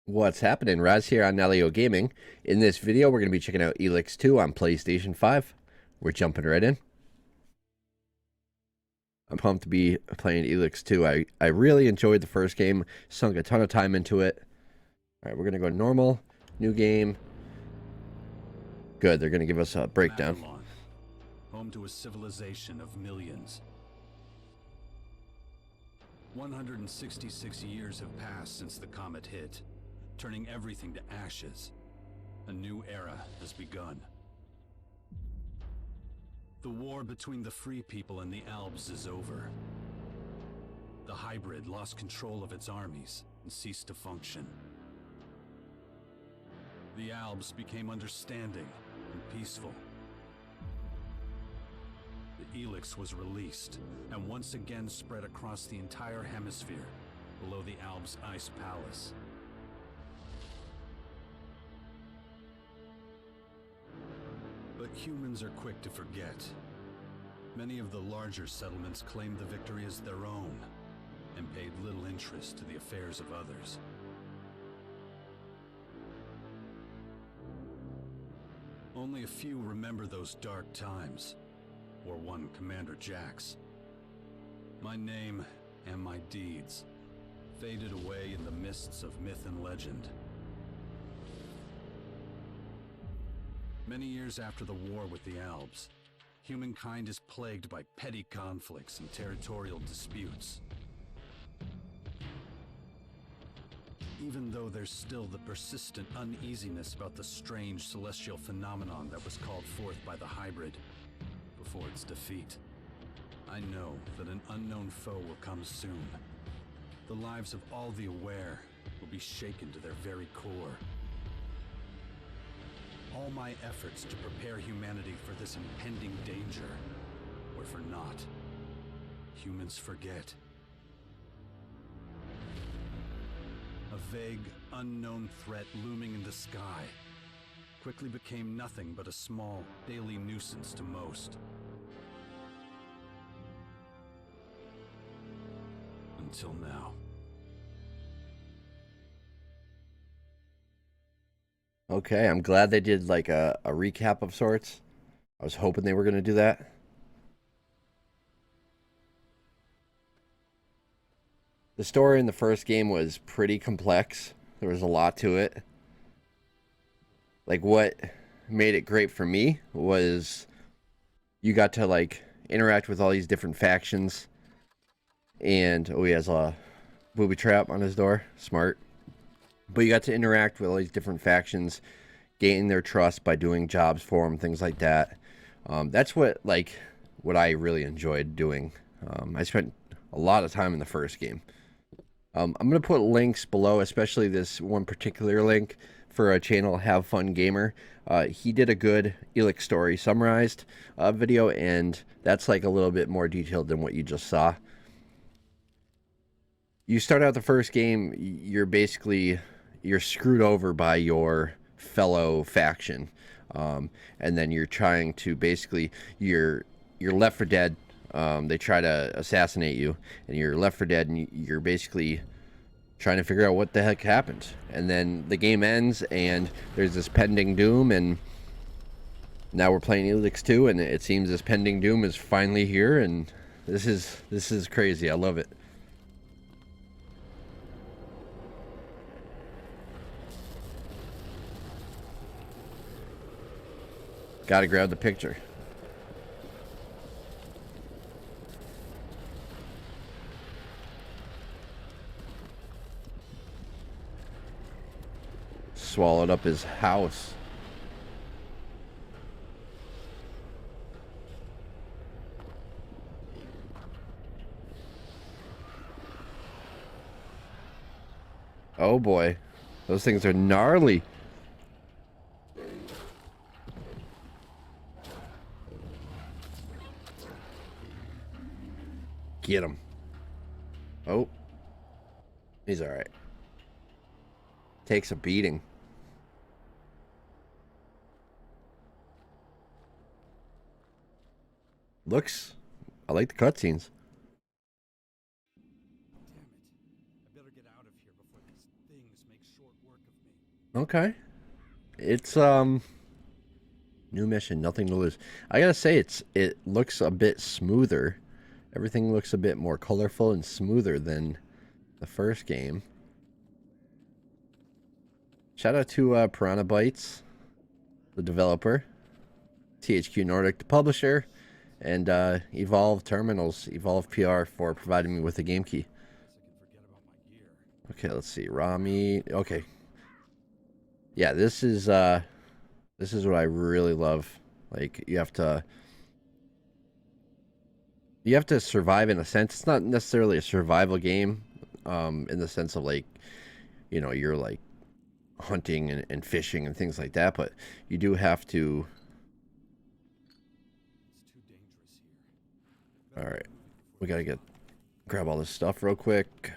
What's happening? Raz here on Nalyo Gaming. In this video, we're going to be checking out ELEX II on PlayStation 5. We're jumping right in. I'm pumped to be playing ELEX II. I really enjoyed the first game, sunk a ton of time into it. All right, we're going to go normal, new game. Good, they're going to give us a breakdown. Magalan, home to a civilization of millions. 166 years have passed since the comet hit, turning everything to ashes. A new era has begun. The war between the free people and the Alps is over. The hybrid lost control of its armies and ceased to function. The Alps became understanding and peaceful. The ELEX was released and once again spread across the entire hemisphere below the Alps Ice Palace. But humans are quick to forget. Many of the larger settlements claimed the victory as their own and paid little interest to the affairs of others. Only a few remember those dark times, or one Commander Jax. My name and my deeds faded away in the mists of myth and legend. Many years after the war with the Alps, humankind is plagued by petty conflicts and territorial disputes. Even though there's still the persistent uneasiness about the strange celestial phenomenon that was called forth by the hybrid before its defeat, I know that an unknown foe will come soon. The lives of all the aware will be shaken to their very core. All my efforts to prepare humanity for this impending danger were for naught. Humans forget. A vague, unknown threat looming in the sky quickly became nothing but a small, daily nuisance to most. Until now. Okay, I'm glad they did like a recap of sorts. I was hoping they were going to do that. The story in the first game was pretty complex. There was a lot to it. Like, what made it great for me was you got to like interact with all these different factions. And oh, he has a booby trap on his door. Smart. But you got to interact with all these different factions, gain their trust by doing jobs for them, things like that. That's what I really enjoyed doing. I spent a lot of time in the first game. I'm going to put links below, especially this one particular link for a channel, Have Fun Gamer. He did a good ELEX story summarized video, and that's like a little bit more detailed than what you just saw. You start out the first game, you're screwed over by your fellow faction, and then you're trying to basically you're left for dead. They try to assassinate you, and you're left for dead, and you're basically trying to figure out what the heck happened. And then the game ends, and there's this pending doom, and now we're playing ELEX II, and it seems this pending doom is finally here, and this is crazy. I love it. Gotta grab the picture. Swallowed up his house. Oh boy. Those things are gnarly. Get him. Oh. He's alright. Takes a beating. I like the cutscenes. Damn it. I better get out of here before this things make short work of me. Okay. It's new mission, nothing to lose. I gotta say, it looks a bit smoother. Everything looks a bit more colorful and smoother than the first game. Shout out to Piranha Bytes, the developer, THQ Nordic, the publisher, and Evolve Terminals, Evolve PR for providing me with a game key. Okay, let's see. Rami. Okay. Yeah, this is what I really love. Like, you have to survive in a sense. It's not necessarily a survival game, in the sense of, like, you know, you're like hunting and fishing and things like that, but you do have to. All right, we gotta grab all this stuff real quick.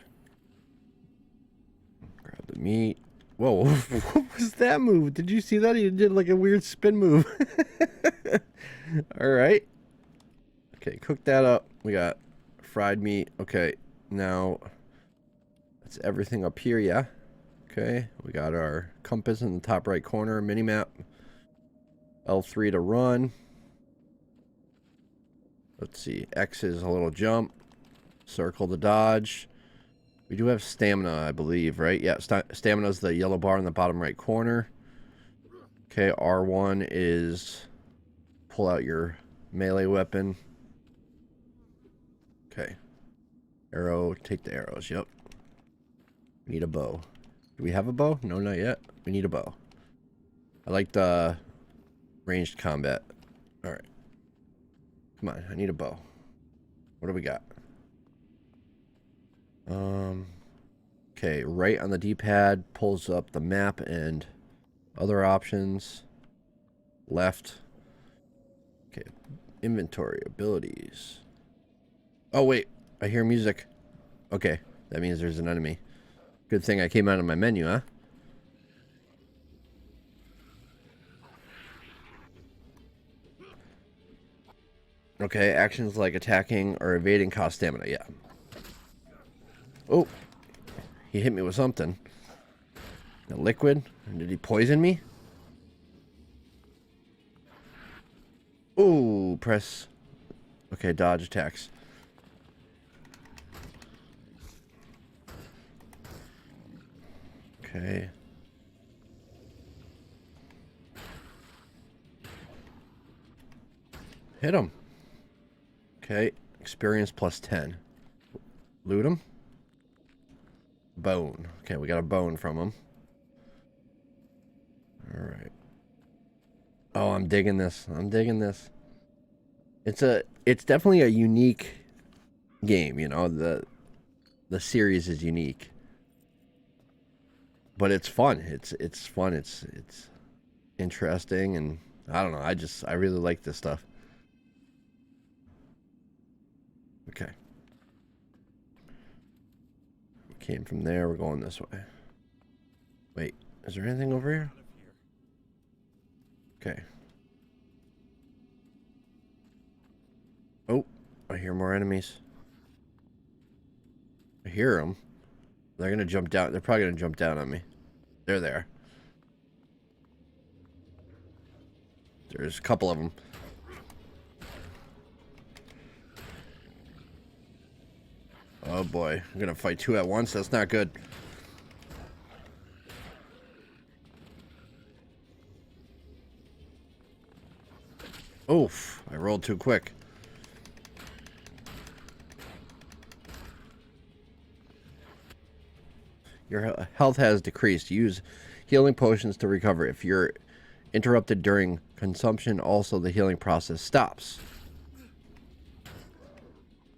Grab the meat. Whoa, what was that move? Did you see that? He did like a weird spin move. All right. Okay, cook that up. We got fried meat. Okay, now that's everything up here, yeah? Okay, we got our compass in the top right corner, mini map. L3 to run. Let's see, X is a little jump. Circle to dodge. We do have stamina, I believe, right? Yeah, stamina is the yellow bar in the bottom right corner. Okay, R1 is pull out your melee weapon. Okay. Arrow, take the arrows, yep. We need a bow. Do we have a bow? No, not yet. We need a bow. I like the ranged combat. Alright. Come on, I need a bow. What do we got? Okay, right on the D-pad pulls up the map and other options. Left. Okay, inventory, abilities. Oh, wait, I hear music. Okay, that means there's an enemy. Good thing I came out of my menu, huh? Okay, actions like attacking or evading cost stamina, yeah. Oh, he hit me with something. A liquid? Did he poison me? Oh, press. Okay, dodge attacks. Okay. Hit him. Okay, experience plus 10. Loot him. Bone. Okay, we got a bone from him. Alright. Oh, I'm digging this. I'm digging this. It's definitely a unique game, you know. The series is unique. But it's fun. It's fun. It's interesting, and I don't know. I really like this stuff. Okay. We came from there. We're going this way. Wait, is there anything over here? Okay. Oh, I hear more enemies. I hear them. They're gonna jump down. They're probably gonna jump down on me. They're there. There's a couple of them. Oh boy, I'm gonna fight two at once. That's not good. Oof, I rolled too quick. Your health has decreased. Use healing potions to recover. If you're interrupted during consumption, also the healing process stops.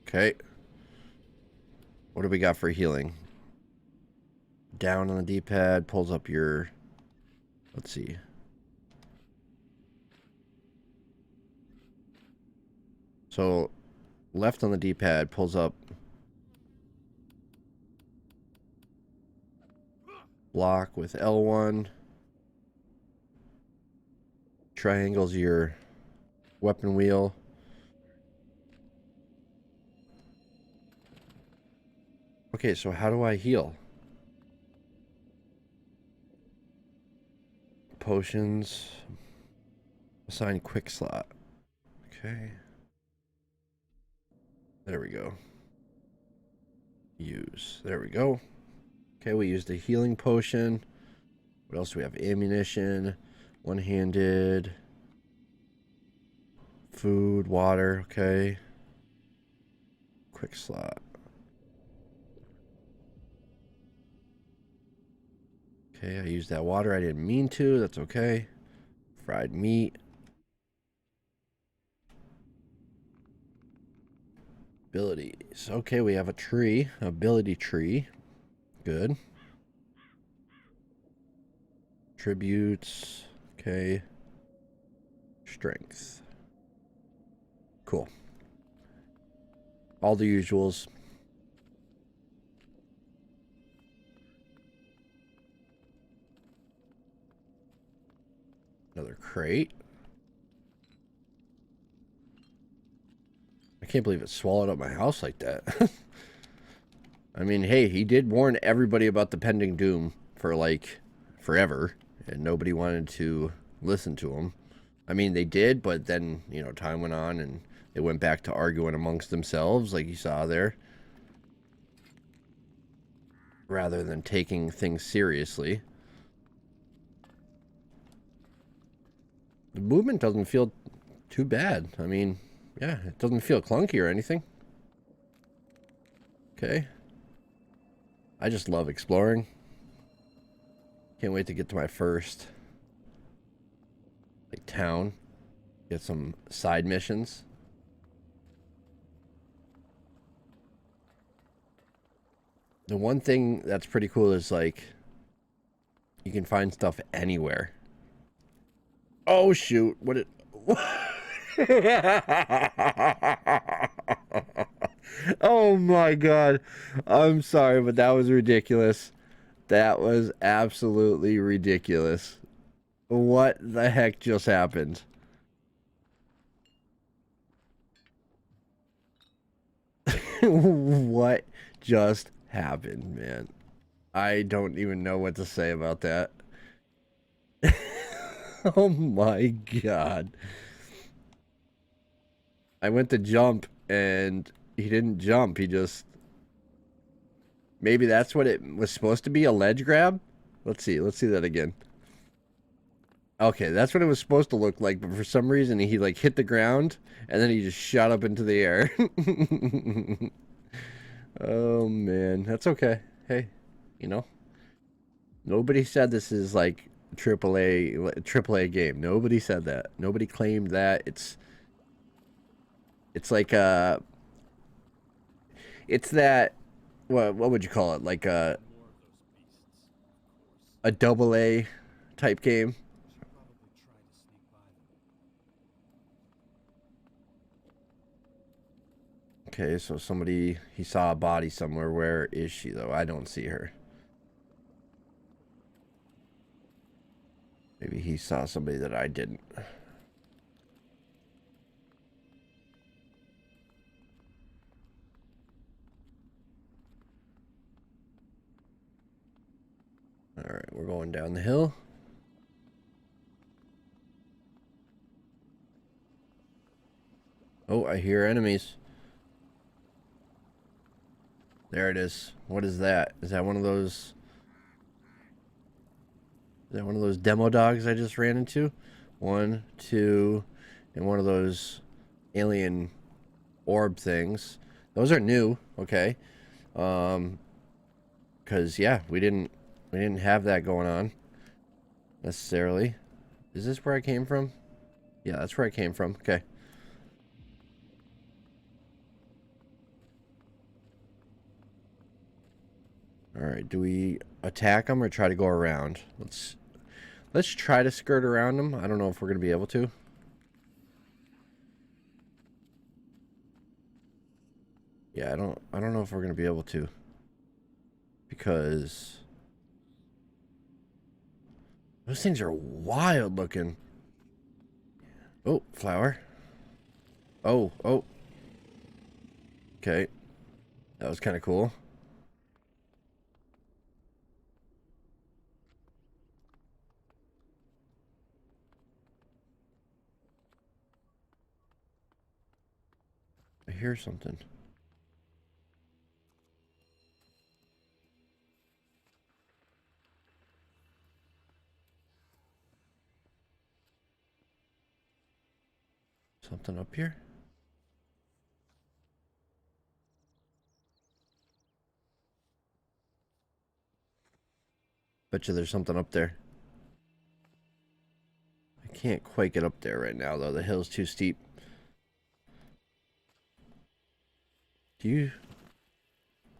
Okay. What do we got for healing? Down on the D-pad, pulls up your... Let's see. So, left on the D-pad pulls up... Block with L1. Triangles your weapon wheel. Okay, so how do I heal? potions. Assign quick slot. Okay. There we go. Use. There we go. Okay, we used a healing potion. What else do we have? Ammunition. One-handed. Food, water. Okay. Quick slot. Okay, I used that water. I didn't mean to. That's okay. Fried meat. Abilities. Okay, we have a tree. Ability tree. Good. Tributes. Okay. Strength. Cool. All the usuals. Another crate. I can't believe it swallowed up my house like that. I mean, hey, he did warn everybody about the pending doom for, like, forever. And nobody wanted to listen to him. I mean, they did, but then, you know, time went on and they went back to arguing amongst themselves, like you saw there. Rather than taking things seriously. The movement doesn't feel too bad. I mean, yeah, it doesn't feel clunky or anything. Okay. I just love exploring. Can't wait to get to my first, like, town. Get some side missions. The one thing that's pretty cool is, like, you can find stuff anywhere. Oh, shoot. What it... Oh, my God. I'm sorry, but that was ridiculous. That was absolutely ridiculous. What the heck just happened? What just happened, man? I don't even know what to say about that. Oh my God. I went to jump and he didn't jump. He just... Maybe that's what it was supposed to be, a ledge grab? Let's see. Let's see that again. Okay, that's what it was supposed to look like, but for some reason he, like, hit the ground and then he just shot up into the air. Oh, man. That's okay. Hey, you know, nobody said this is, like, triple A game. Nobody said that. Nobody claimed that. It's like it's that, what would you call it? Like a double A type game. Okay, so somebody, he saw a body somewhere. Where is she, though? I don't see her. Maybe he saw somebody that I didn't. Alright, we're going down the hill. Oh, I hear enemies. There it is. What is that? Is that one of those... Is that one of those demo dogs I just ran into? 1, 2, and one of those alien orb things. Those are new, okay. Cause yeah, we didn't have that going on necessarily. Is this where I came from? Yeah, that's where I came from. Okay. All right, do we attack them or try to go around? Let's try to skirt around them. I don't know if we're gonna be able to. Yeah, I don't know if we're gonna be able to, because those things are wild looking. Oh, flower. Oh. Okay, that was kind of cool. I hear something. Something up here? Bet you there's something up there. I can't quite get up there right now, though. The hill's too steep.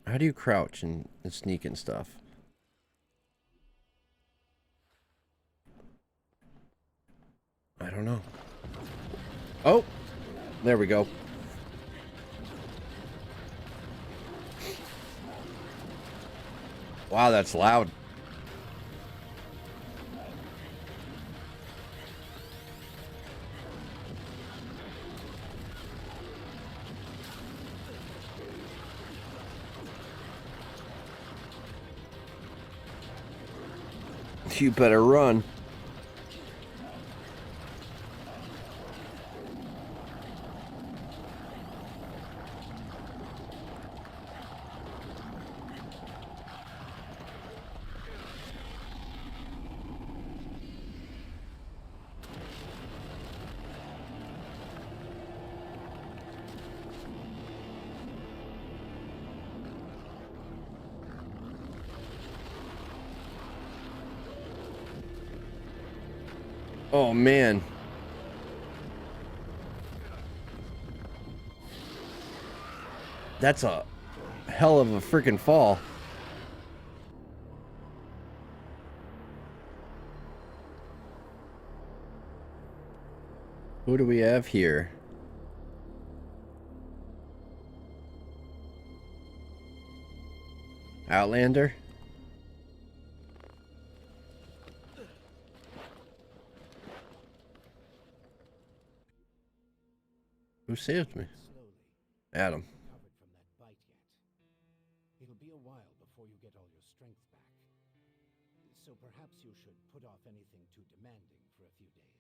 How do you crouch and sneak and stuff? I don't know. Oh! There we go. Wow, that's loud. You better run. Oh, man. That's a hell of a freaking fall. Who do we have here? Outlander? Who saved me? Adam. Recovered from that bite yet. It'll be a while before you get all your strength back. So perhaps you should put off anything too demanding for a few days.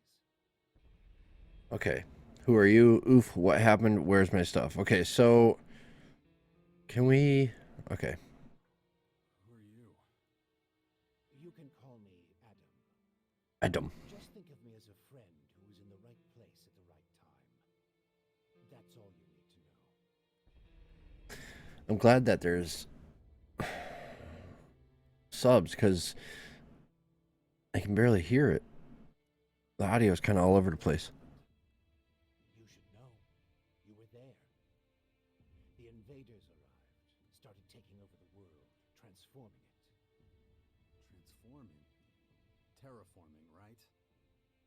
Okay. Who are you? Oof, what happened? Where's my stuff? Okay, so... Can we... Okay. Who are you? You can call me Adam. Adam. Just think of me as a friend who was in the right place at the right time. That's all you need to know. I'm glad that there's... subs, because... I can barely hear it. The audio is kind of all over the place. You should know. You were there. The invaders arrived, started taking over the world, transforming it. Transforming? Terraforming, right?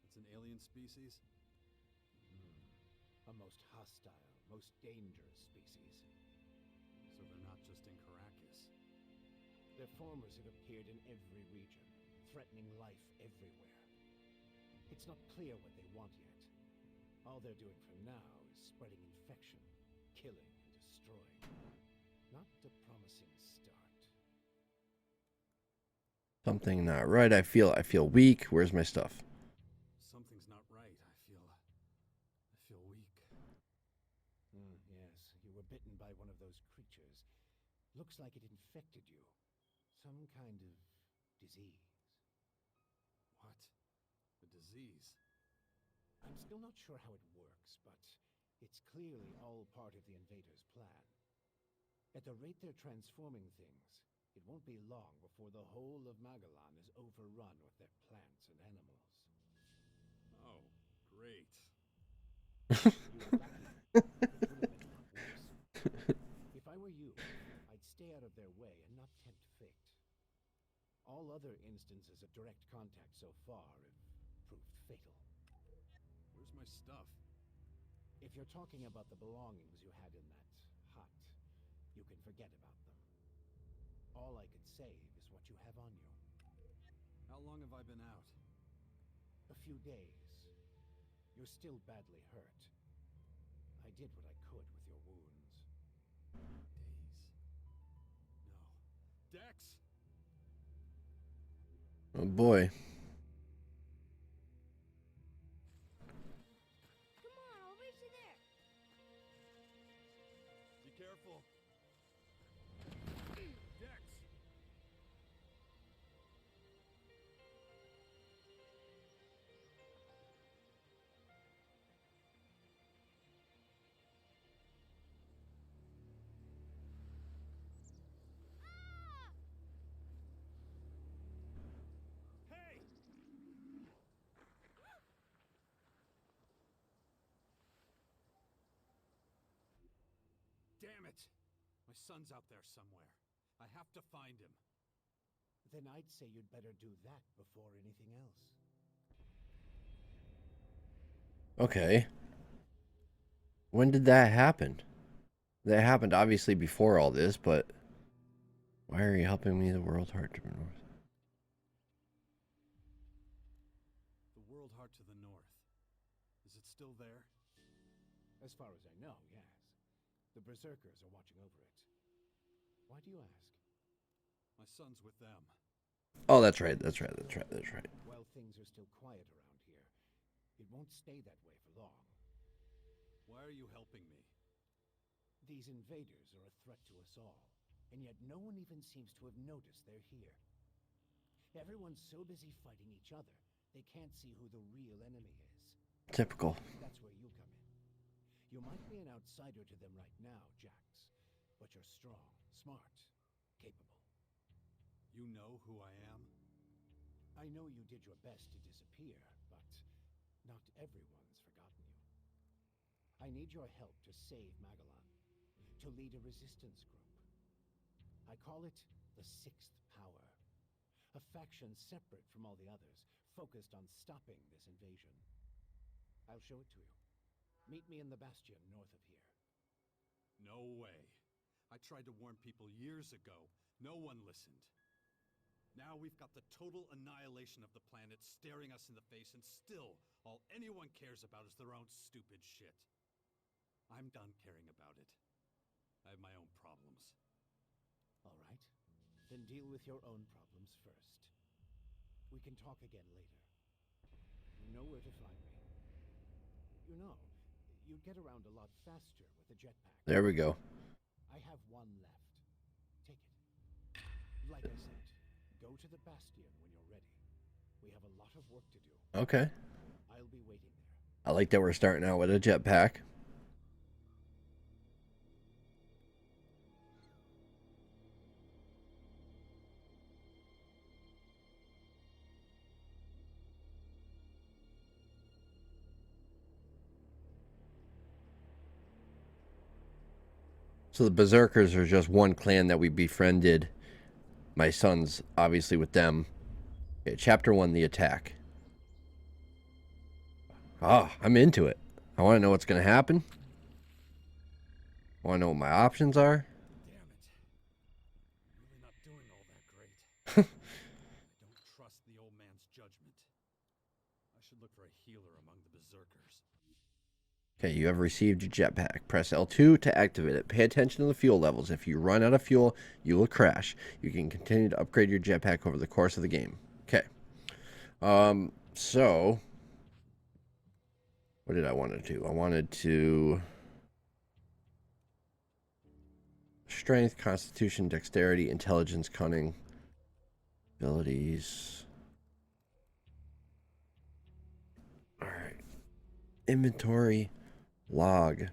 It's an alien species? A most hostile, most dangerous species. So they're not just in Caracas. Their formers have appeared in every region, threatening life everywhere. It's not clear what they want yet. All they're doing for now is spreading infection, killing and destroying. Not a promising start. Something not right. I feel weak. Where's my stuff? Something's not right. I feel weak. Yes, you were bitten by one of those creatures. Looks like it infected you. Some kind of disease. What? A disease? I'm still not sure how it works, but it's clearly all part of the invaders' plan. At the rate they're transforming things, it won't be long before the whole of Magalan is overrun with their plants and animals. Oh, great. You were lucky. It could have been a lot worse. If I were you, I'd stay out of their way and not tempt fate. All other instances of direct contact so far have proved fatal. Where's my stuff? If you're talking about the belongings you had in that hut, you can forget about them. All I could save is what you have on you. How long have I been out? A few days. You're still badly hurt. I did what I could with your wounds. Days. No. Dex! Oh boy. Come on, I'll race you there. Damn it! My son's out there somewhere. I have to find him. Then I'd say you'd better do that before anything else. Okay. When did that happen? That happened obviously before all this, but why are you helping me? The world heart to the north. The world heart to the north. Is it still there? As far as I know, yes. The Berserkers are watching over it. Why do you ask? My son's with them. Oh, that's right. While things are still quiet around here, it won't stay that way for long. Why are you helping me? These invaders are a threat to us all, and yet no one even seems to have noticed they're here. Everyone's so busy fighting each other, they can't see who the real enemy is. Typical. That's where you come in. You might be an outsider to them right now, Jax, but you're strong, smart, capable. You know who I am? I know you did your best to disappear, but not everyone's forgotten you. I need your help to save Magalan, to lead a resistance group. I call it the Sixth Power, a faction separate from all the others, focused on stopping this invasion. I'll show it to you. Meet me in the Bastion north of here. No way. I tried to warn people years ago. No one listened. Now we've got the total annihilation of the planet staring us in the face, and still, all anyone cares about is their own stupid shit. I'm done caring about it. I have my own problems. All right. Then deal with your own problems first. We can talk again later. You know where to find me. You know, you'd get around a lot faster with a jetpack. There we go. I have one left. Take it. Like I said, go to the Bastion when you're ready. We have a lot of work to do. Okay. I'll be waiting there. I like that we're starting out with a jetpack. So the Berserkers are just one clan that we befriended. My son's obviously with them. Okay, chapter 1, the attack. I'm into it. I want to know what's going to happen. I want to know what my options are. Damn it. I'm really not doing all that great. I don't trust the old man's judgment. I should look for a healer among the Berserkers. Okay, you have received your jetpack. Press L2 to activate it. Pay attention to the fuel levels. If you run out of fuel, you will crash. You can continue to upgrade your jetpack over the course of the game. Okay. So what did I want to do? I wanted to strength, constitution, dexterity, intelligence, cunning, abilities. All right. Inventory, log,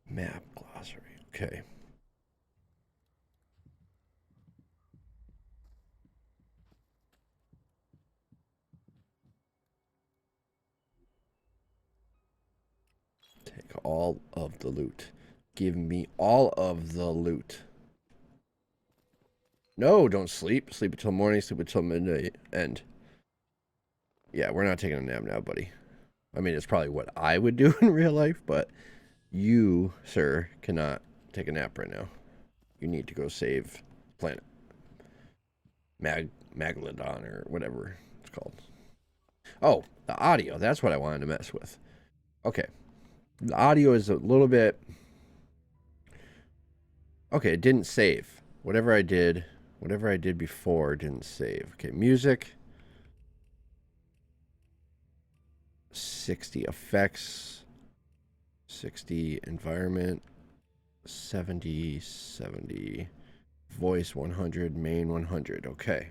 map, glossary. Okay. Take all of the loot. Give me all of the loot. No, don't sleep. Sleep until morning. Sleep until midnight. End. Yeah, we're not taking a nap now, buddy. I mean, it's probably what I would do in real life, but you, sir, cannot take a nap right now. You need to go save planet. Magalan or whatever it's called. Oh, the audio. That's what I wanted to mess with. Okay. The audio is a little bit... Okay, it didn't save. Whatever I did before didn't save. Okay, music. 60 effects. 60 environment. 70 voice 100, main 100. Okay.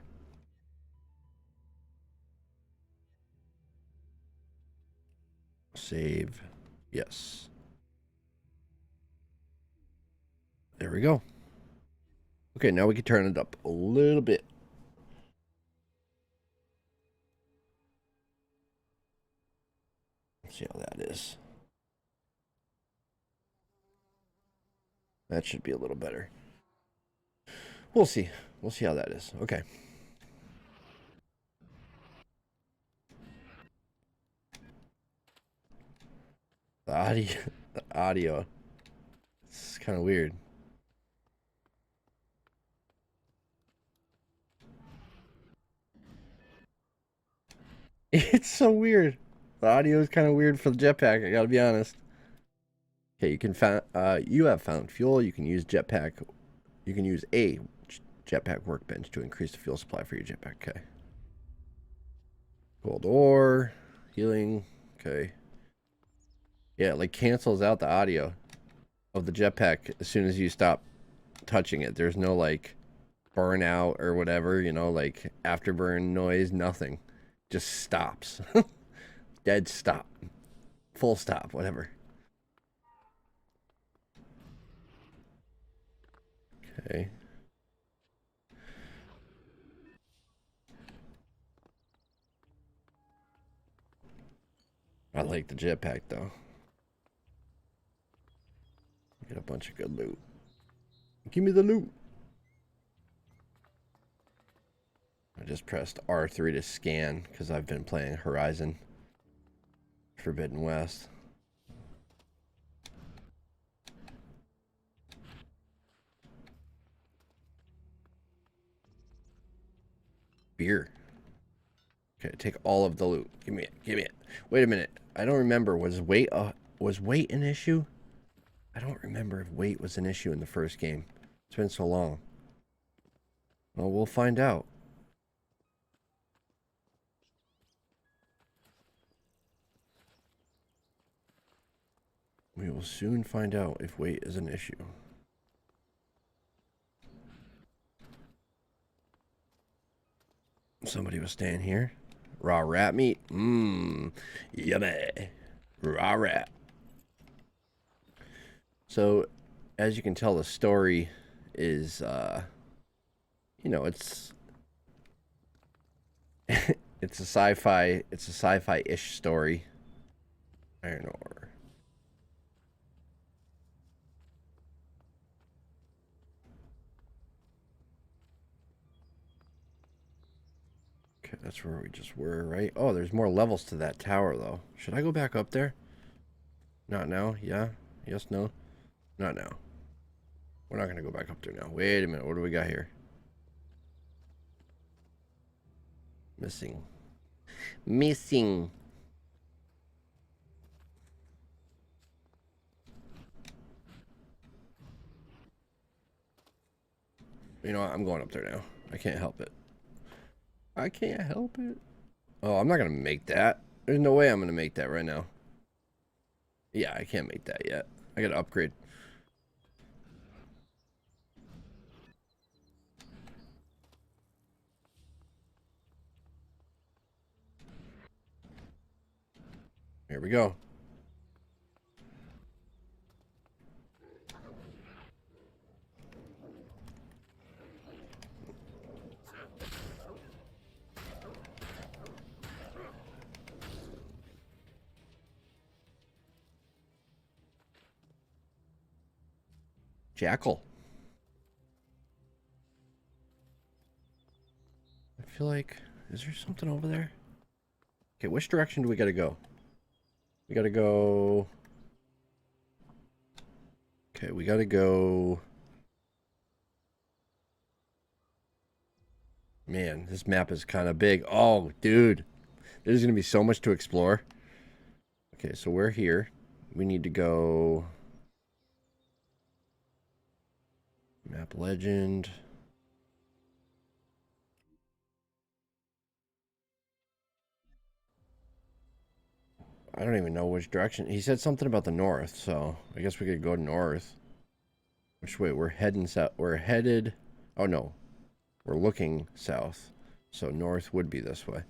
Save. Yes. There we go. Okay, now we can turn it up a little bit. Let's see how that is. That should be a little better. We'll see. We'll see how that is. Okay. The audio, the audio. It's kind of weird. It's so weird. The audio is kind of weird for the jetpack. I gotta be honest. Okay, you can find. You have found fuel. You can use jetpack. You can use a jetpack workbench to increase the fuel supply for your jetpack. Okay. Gold ore, healing. Okay. Yeah, it like cancels out the audio of the jetpack as soon as you stop touching it. There's no like burnout or whatever, you know, like afterburn noise, nothing. Just stops. Dead stop. Full stop, whatever. Okay. I like the jetpack though. Get a bunch of good loot. Give me the loot. I just pressed R3 to scan because I've been playing Horizon Forbidden West. Beer. Okay, take all of the loot. Give me it. Give me it. Wait a minute. I don't remember. Was weight an issue? I don't remember if weight was an issue in the first game. It's been so long. Well, we'll find out. We will soon find out if weight is an issue. Somebody was staying here. Raw rat meat. Mmm. Yummy. Raw rat. So, as you can tell, the story is, you know, it's it's a sci-fi-ish story. Iron ore. Okay, that's where we just were, right? Oh, there's more levels to that tower, though. Should I go back up there? Not now. Yeah. Yes, no. Not now. We're not going to go back up there now. Wait a minute. What do we got here? Missing. Missing. You know what? I'm going up there now. I can't help it. I can't help it. Oh, I'm not going to make that. There's no way I'm going to make that right now. Yeah, I can't make that yet. I got to upgrade. Here we go. Jackal. I feel like... Is there something over there? Okay, which direction do we gotta go? We gotta go... Okay, we gotta go... Man, this map is kind of big. Oh, dude. There's gonna be so much to explore. Okay, so we're here. We need to go... Map legend. I don't even know which direction. He said something about the north, so I guess we could go north. Which way? We're heading south. We're headed... Oh, no. We're looking south. So north would be this way.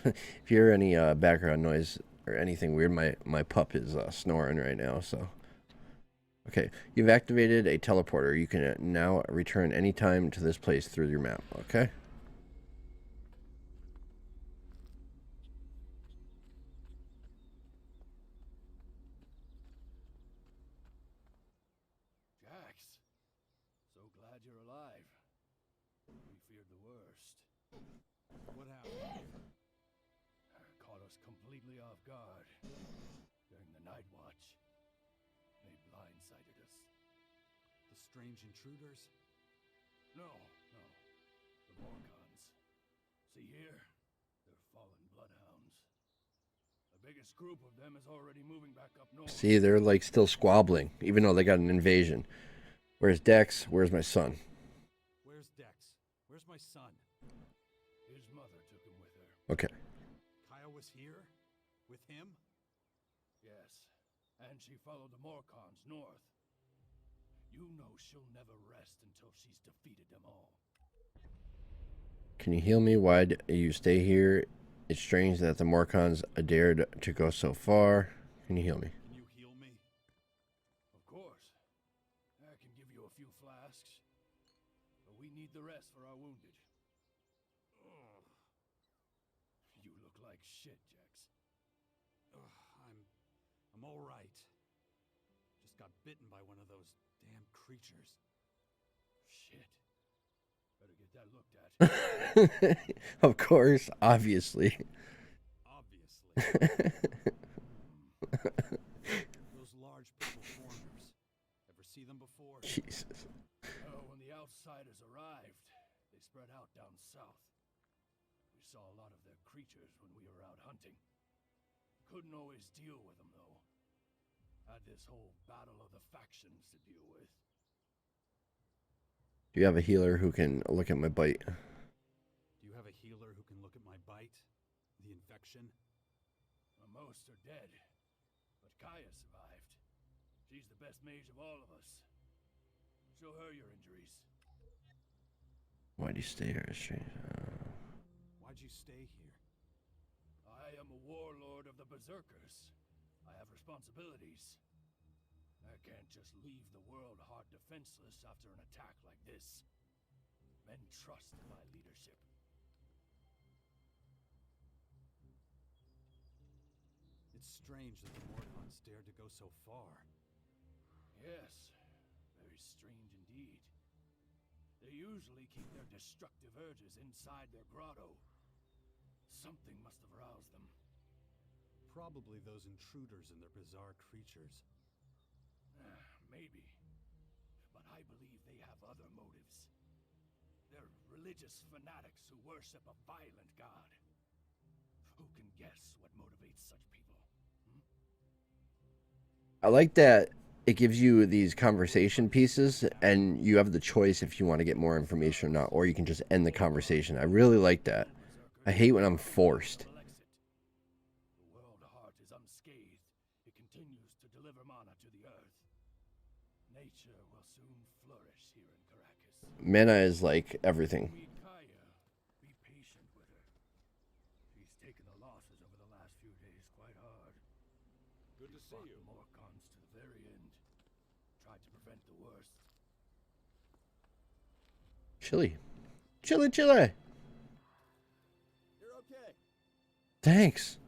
If you hear any background noise or anything weird, my pup is snoring right now, so... Okay, you've activated a teleporter. You can now return anytime to this place through your map, okay? you're alive. We feared the worst. What happened? Caught us completely off guard during the night watch. They blindsided us. The strange intruders? No. The Morcons. See here? They're fallen bloodhounds. The biggest group of them is already moving back up north. See, they're like still squabbling, even though they got an invasion. Where's Dex? Where's my son? Where's Dex? Where's my son? His mother took him with her. Okay. Kaya was here? With him? Yes. And she followed the Morcons north. You know she'll never rest until she's defeated them all. Can you heal me? Why do you stay here? It's strange that the Morcons dared to go so far. Can you heal me? Can you heal me? Of course. I can give you a few flasks. But we need the rest for our wounded. Ugh. You look like shit, Jax. I'm all right. Just got bitten by one of those damn creatures. Shit. Better get that looked at. Of course, obviously. Obviously. Those large purple foreigners. Ever see them before? Jesus. Oh, when the outsiders arrived, they spread out down south. We saw a lot of their creatures when we were out hunting. Couldn't always deal with them, though. Had this whole battle of the factions to deal with. Do you have a healer who can look at my bite? Do you have a healer who can look at my bite? The infection? Well, most are dead, but Kaya survived. She's the best mage of all of us. Show her your injuries. Why do you stay here? Why'd you stay here? I am a warlord of the Berserkers. I have responsibilities. I can't just leave the world hard defenseless after an attack like this. Men trust my leadership. It's strange that the Morcons dared to go so far. Yes, very strange indeed. They usually keep their destructive urges inside their grotto. Something must have roused them. Probably those intruders and their bizarre creatures. Maybe. But I believe they have other motives. They're religious fanatics who worship a violent god. Who can guess what motivates such people? I like that it gives you these conversation pieces, and you have the choice if you want to get more information or not, or you can just end the conversation. I really like that. I hate when I'm forced. The world heart is unscathed. It continues to deliver mana to the earth. Nature will soon flourish here in Caracas. Mana is like everything. Meet Kaya. Be patient with her. She's taken the losses over the last few days quite hard. Good to see Fought you. the Morcons to the very end. Tried to prevent the worst. Chili. Chili. You're okay. Thanks.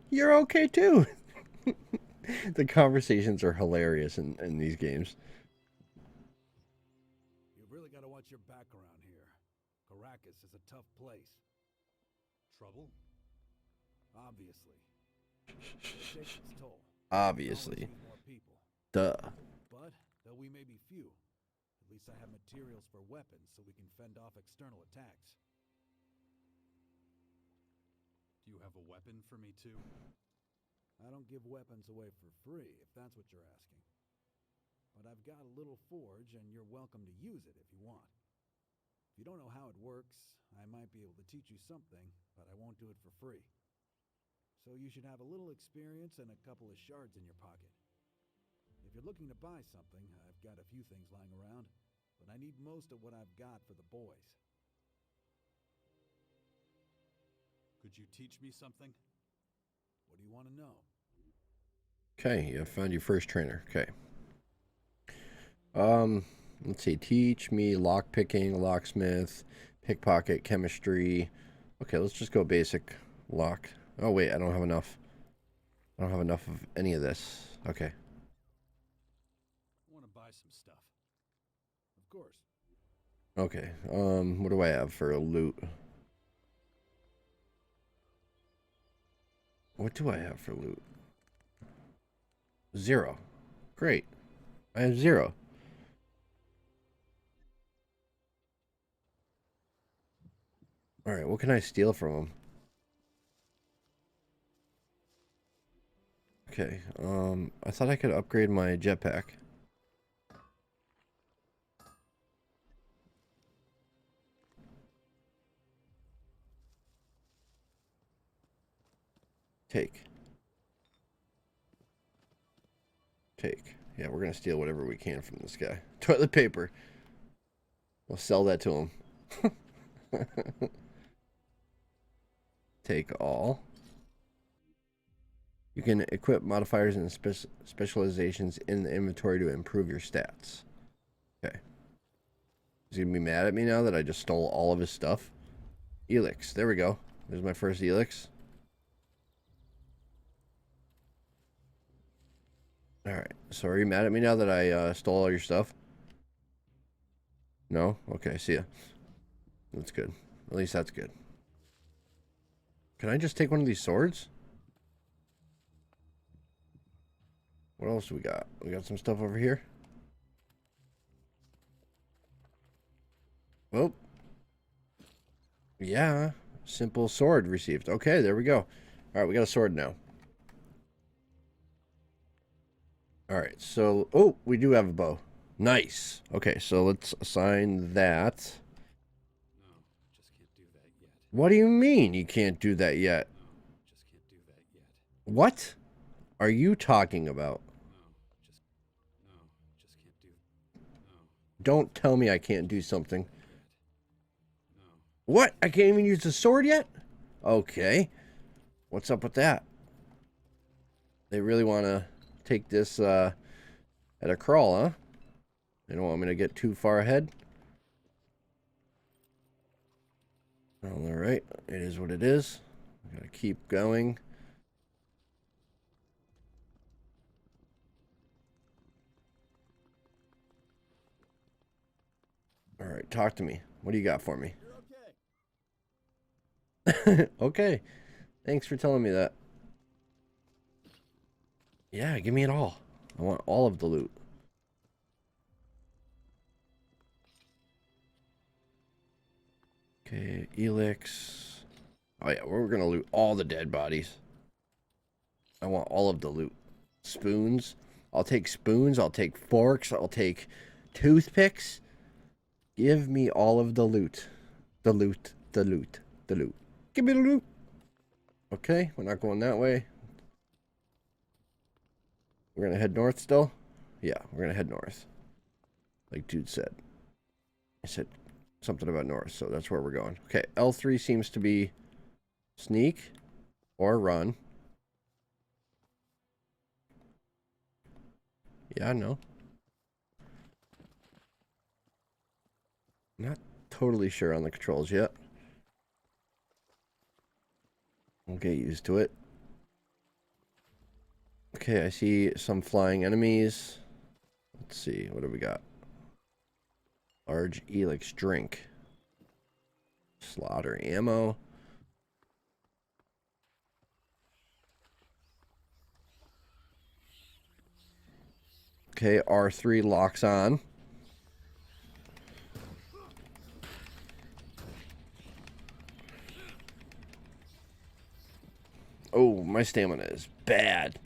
You're okay too. The conversations are hilarious in these games. You've really got to watch your back around here. Caracas is a tough place. Trouble? Obviously. It takes its toll. Obviously. Always need more people. Duh. But, though we may be few, at least I have materials for weapons so we can fend off external attacks. Do you have a weapon for me too? I don't give weapons away for free, if that's what you're asking. But I've got a little forge, and you're welcome to use it if you want. If you don't know how it works, I might be able to teach you something, but I won't do it for free. So you should have a little experience and a couple of shards in your pocket. If you're looking to buy something, I've got a few things lying around, but I need most of what I've got for the boys. Could you teach me something? What do you want to know? Okay, you found your first trainer. Okay. Let's see. Teach me lockpicking, locksmith, pickpocket, chemistry. Okay, let's just go basic lock. Oh wait, I don't have enough. I don't have enough of any of this. Okay. I want to buy some stuff. Of course. Okay. What do I have for loot? What do I have for loot? 0. Great. I have 0. Alright, what can I steal from him? Okay, I thought I could upgrade my jetpack. Take. Yeah, we're gonna steal whatever we can from this guy. Toilet paper. We'll sell that to him. Take all. You can equip modifiers and specializations in the inventory to improve your stats. Okay. He's gonna be mad at me now that I just stole all of his stuff. ELEX. There we go. There's my first ELEX. Alright. So are you mad at me now that I stole all your stuff? No? Okay, see ya. That's good. At least that's good. Can I just take one of these swords? What else do we got? We got some stuff over here. Well. Yeah. Simple sword received. Okay, there we go. Alright, we got a sword now. Alright, so... Oh, we do have a bow. Nice. Okay, so let's assign that. No, just can't do that yet. What do you mean you can't do that yet? No, just can't do that yet. What are you talking about? No, just can't do. No, Don't tell me I can't do something. no. What? I can't even use the sword yet? Okay. What's up with that? They really want to take this at a crawl, huh? They don't want me to get too far ahead. Alright, it is what it is. Gotta keep going. Alright, talk to me. What do you got for me? You're okay. Okay. Thanks for telling me that. Yeah, give me it all. I want all of the loot. Okay, ELEX. Oh yeah, we're gonna loot all the dead bodies. I want all of the loot. Spoons. I'll take spoons. I'll take forks. I'll take toothpicks. Give me all of the loot. The loot. The loot. The loot. Give me the loot. Okay, we're not going that way. We're gonna head north still? Yeah, we're gonna head north. Like dude said. I said something about north, so that's where we're going. Okay, L3 seems to be sneak or run. Yeah, no. Not totally sure on the controls yet. We'll get used to it. Okay, I see some flying enemies. Let's see, what do we got? Large ELEX drink. Slaughter ammo. Okay, R3 locks on. Oh, my stamina is bad.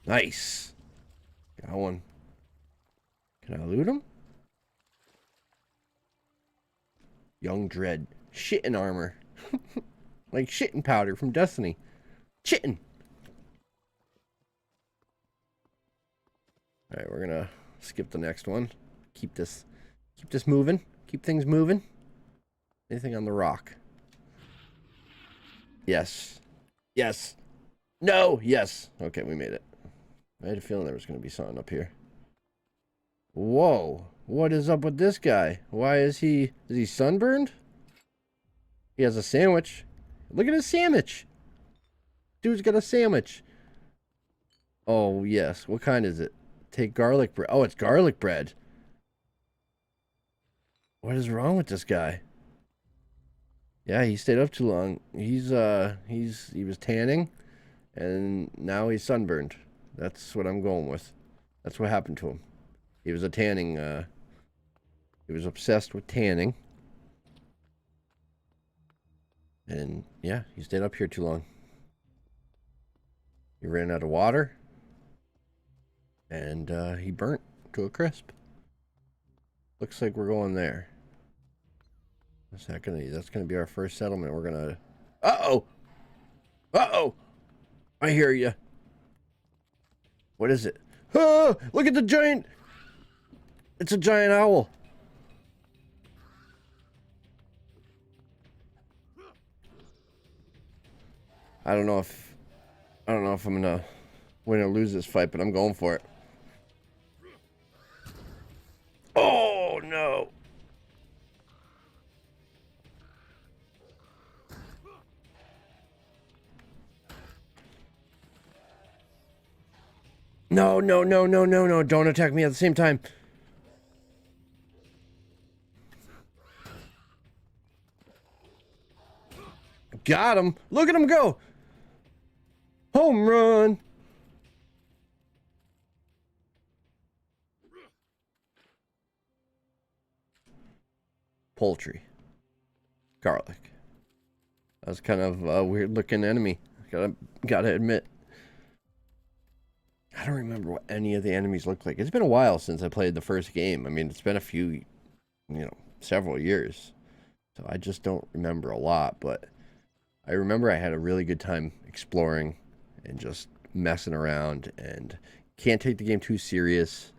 Nice. Got one. Can I loot him? Young Dread. Shitting armor. Like shitting powder from Destiny. Shitting. Alright, we're gonna skip the next one. Keep this moving. Keep things moving. Anything on the rock? Yes. Yes. No. Yes. Okay, we made it. I had a feeling there was going to be something up here. Whoa. What is up with this guy? Why is he sunburned? He has a sandwich. Look at his sandwich. Dude's got a sandwich. Oh, yes. What kind is it? Take garlic bread. Oh, it's garlic bread. What is wrong with this guy? Yeah, he stayed up too long. He was tanning and now he's sunburned. That's what I'm going with. That's what happened to him. He was he was obsessed with tanning. And yeah, he stayed up here too long. He ran out of water. And he burnt to a crisp. Looks like we're going there. That's gonna be our first settlement. We're gonna. Uh-oh! Uh-oh! I hear you. What is it? Oh! Look at the giant. It's a giant owl. I don't know if I'm gonna win or lose this fight, but I'm going for it. Oh no! No, no, no, no, no, no. Don't attack me at the same time. Got him. Look at him go. Home run. Poultry. Garlic. That was kind of a weird looking enemy. Gotta admit. I don't remember what any of the enemies look like. It's been a while since I played the first game. I mean, it's been a few, several years. So I just don't remember a lot, but I remember I had a really good time exploring and just messing around, and can't take the game too serious.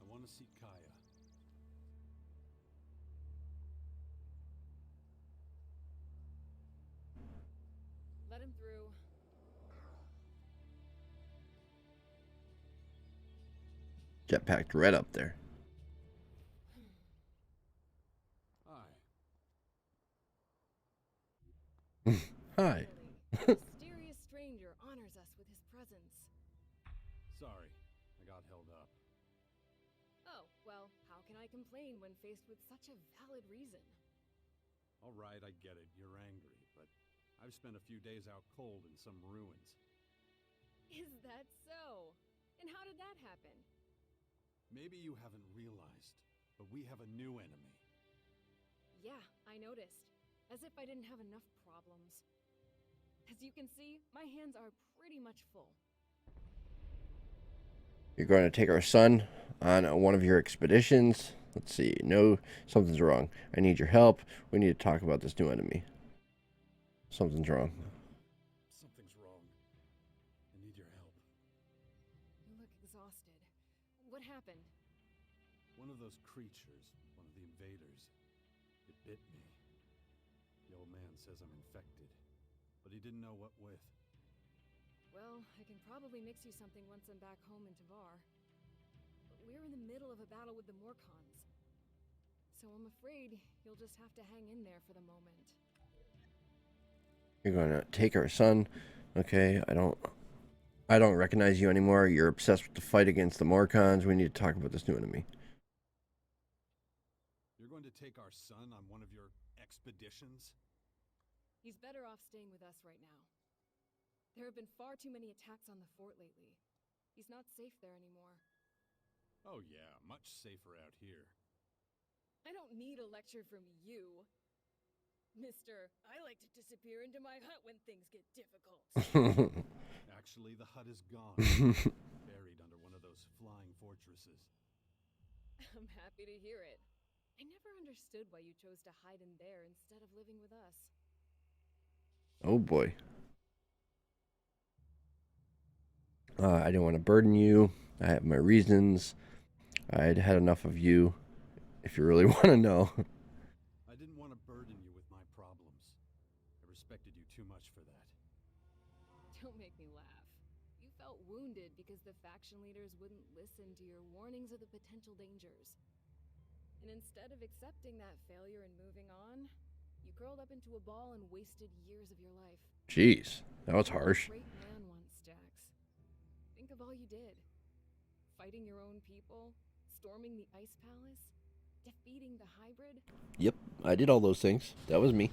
I want to see Kaya. Let him through. Jetpacked right up there. Hi. Hi. A mysterious stranger honors us with his presence. Sorry, I got held up. Oh, well, how can I complain when faced with such a valid reason? All right, I get it. You're angry, but I've spent a few days out cold in some ruins. Is that so? And how did that happen? Maybe you haven't realized, but we have a new enemy. Yeah, I noticed. As if I didn't have enough problems. As you can see, my hands are pretty much full. You're going to take our son on one of your expeditions. Let's see. No, something's wrong. I need your help. We need to talk about this new enemy. Something's wrong. Something's wrong. I need your help. You look exhausted. What happened? One of those creatures, one of the invaders, it bit me. The old man says I'm infected, but he didn't know what with. Well, I can probably mix you something once I'm back home in Tavar. But we're in the middle of a battle with the Morcons. So I'm afraid you'll just have to hang in there for the moment. You're going to take our son. Okay, I don't recognize you anymore. You're obsessed with the fight against the Morcons. We need to talk about this new enemy. You're going to take our son on one of your expeditions? He's better off staying with us right now. There have been far too many attacks on the fort lately. He's not safe there anymore. Oh yeah, much safer out here. I don't need a lecture from you. Mister, I like to disappear into my hut when things get difficult. Actually, the hut is gone. Buried under one of those flying fortresses. I'm happy to hear it. I never understood why you chose to hide in there instead of living with us. Oh boy. I didn't want to burden you. I have my reasons. I'd had enough of you if you really want to know. I didn't want to burden you with my problems. I respected you too much for that. Don't make me laugh. You felt wounded because the faction leaders wouldn't listen to your warnings of the potential dangers. And instead of accepting that failure and moving on, you curled up into a ball and wasted years of your life. Jeez, that was harsh. Great man once, Jax. Think of all you did. Fighting your own people, storming the Ice Palace, defeating the hybrid. Yep, I did all those things. That was me.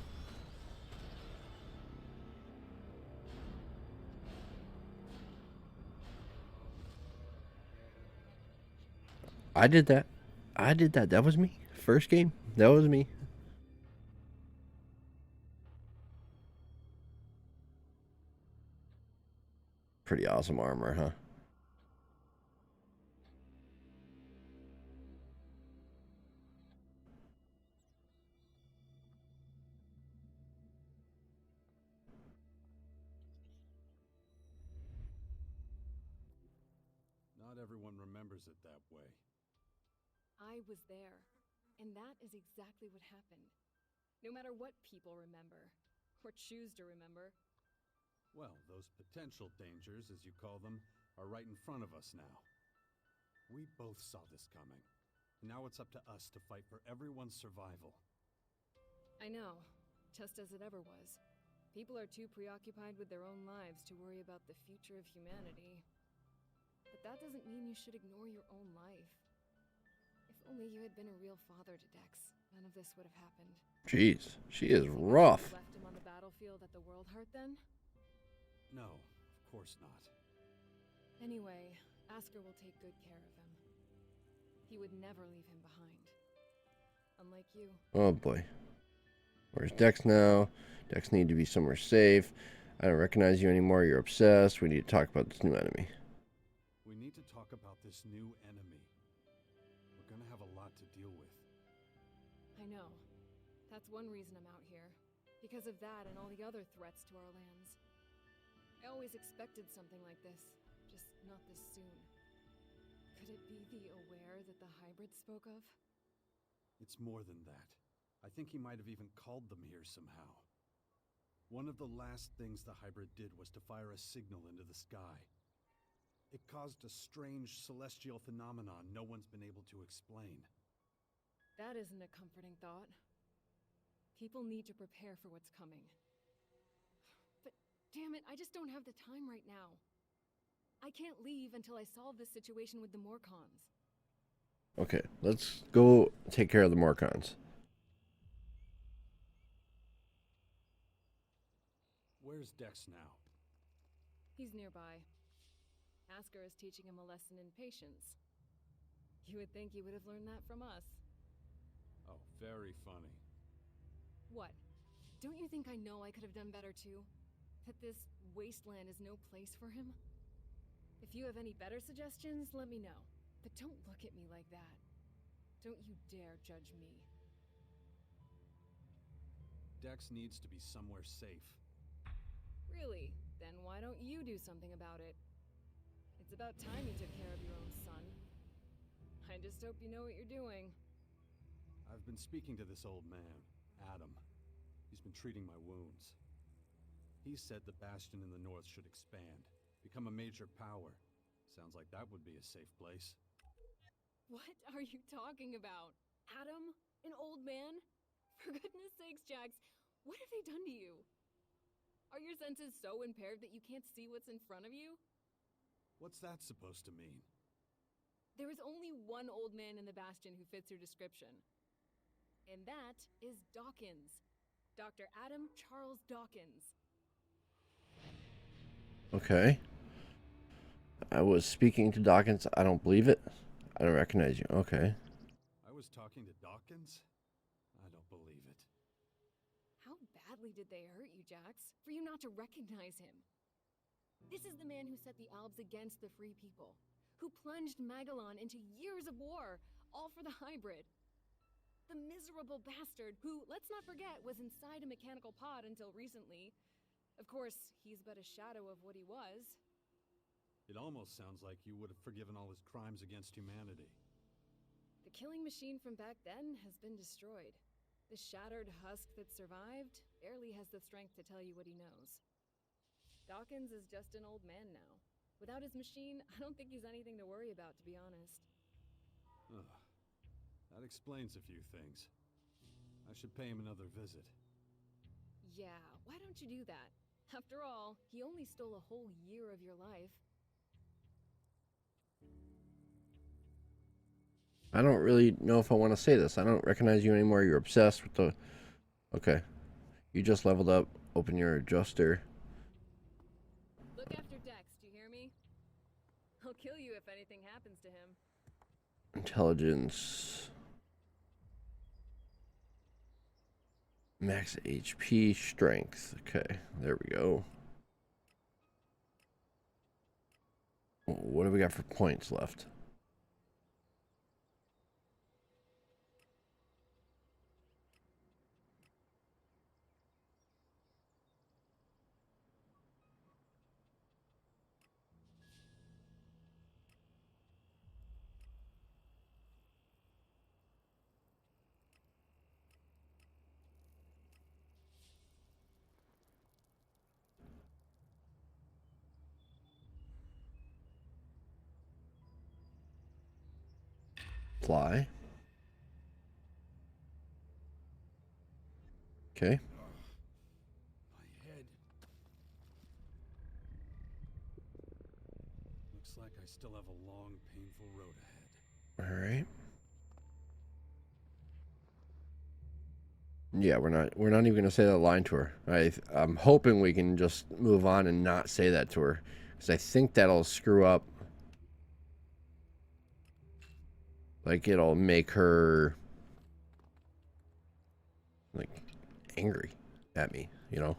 I did that. I did that. That was me. First game. That was me. Pretty awesome armor, huh? Not everyone remembers it that way. I was there, and that is exactly what happened. No matter what people remember, or choose to remember. Well, those potential dangers, as you call them, are right in front of us now. We both saw this coming. Now it's up to us to fight for everyone's survival. I know, just as it ever was. People are too preoccupied with their own lives to worry about the future of humanity. But that doesn't mean you should ignore your own life. If only you had been a real father to Dex, none of this would have happened. Jeez, she is rough. You left him on the battlefield at the world heart then? No, of course not. Anyway, Asker will take good care of him. He would never leave him behind. Unlike you. Oh boy. Where's Dex now? Dex need to be somewhere safe. I don't recognize you anymore. You're obsessed. We need to talk about this new enemy. We need to talk about this new enemy. We're gonna have a lot to deal with. I know. That's one reason I'm out here. Because of that and all the other threats to our lands. I always expected something like this, just not this soon. Could it be the aware that the hybrid spoke of? It's more than that. I think he might have even called them here somehow. One of the last things the hybrid did was to fire a signal into the sky. It caused a strange celestial phenomenon no one's been able to explain. That isn't a comforting thought. People need to prepare for what's coming. But damn it, I just don't have the time right now. I can't leave until I solve this situation with the Morcons. Okay, let's go take care of the Morcons. Where's Dex now? He's nearby. Asker is teaching him a lesson in patience. You would think he would have learned that from us. Oh, very funny. What? Don't you think I know I could have done better too? That this wasteland is no place for him? If you have any better suggestions, let me know. But don't look at me like that. Don't you dare judge me. Dex needs to be somewhere safe. Really? Then why don't you do something about it? It's about time you took care of your own son. I just hope you know what you're doing. I've been speaking to this old man, Adam. He's been treating my wounds. He said the Bastion in the north should expand, become a major power. Sounds like that would be a safe place. What are you talking about? Adam? An old man? For goodness sakes, Jax, what have they done to you? Are your senses so impaired that you can't see what's in front of you? What's that supposed to mean? There is only one old man in the Bastion who fits your description. And that is Dawkins. Dr. Adam Charles Dawkins. Okay. I was speaking to Dawkins. I don't believe it. I don't recognize you. Okay. I was talking to Dawkins? I don't believe it. How badly did they hurt you, Jax, for you not to recognize him? This is the man who set the Albs against the Free People, who plunged Magalan into years of war, all for the hybrid. The miserable bastard who, let's not forget, was inside a mechanical pod until recently. Of course, he's but a shadow of what he was. It almost sounds like you would have forgiven all his crimes against humanity. The The killing machine from back then has been destroyed. The shattered husk that survived barely has the strength to tell you what he knows. Dawkins is just an old man now. Without his machine, I don't think he's anything to worry about, to be honest. Ugh. That explains a few things. I should pay him another visit. Yeah, why don't you do that? After all, he only stole a whole year of your life. I don't really know if I want to say this. I don't recognize you anymore. You're obsessed with the... Okay. You just leveled up. Open your adjuster. Look after Dex, do you hear me? I'll kill you if anything happens to him. Intelligence. Max HP, strength. Okay, there we go. What do we got for points left? Fly. Okay. My head. Looks like I still have a long, painful road ahead. All right. Yeah, we're not even gonna say that line to her. I'm hoping we can just move on and not say that to her, because I think that'll screw up. Like, it'll make her, like, angry at me, you know?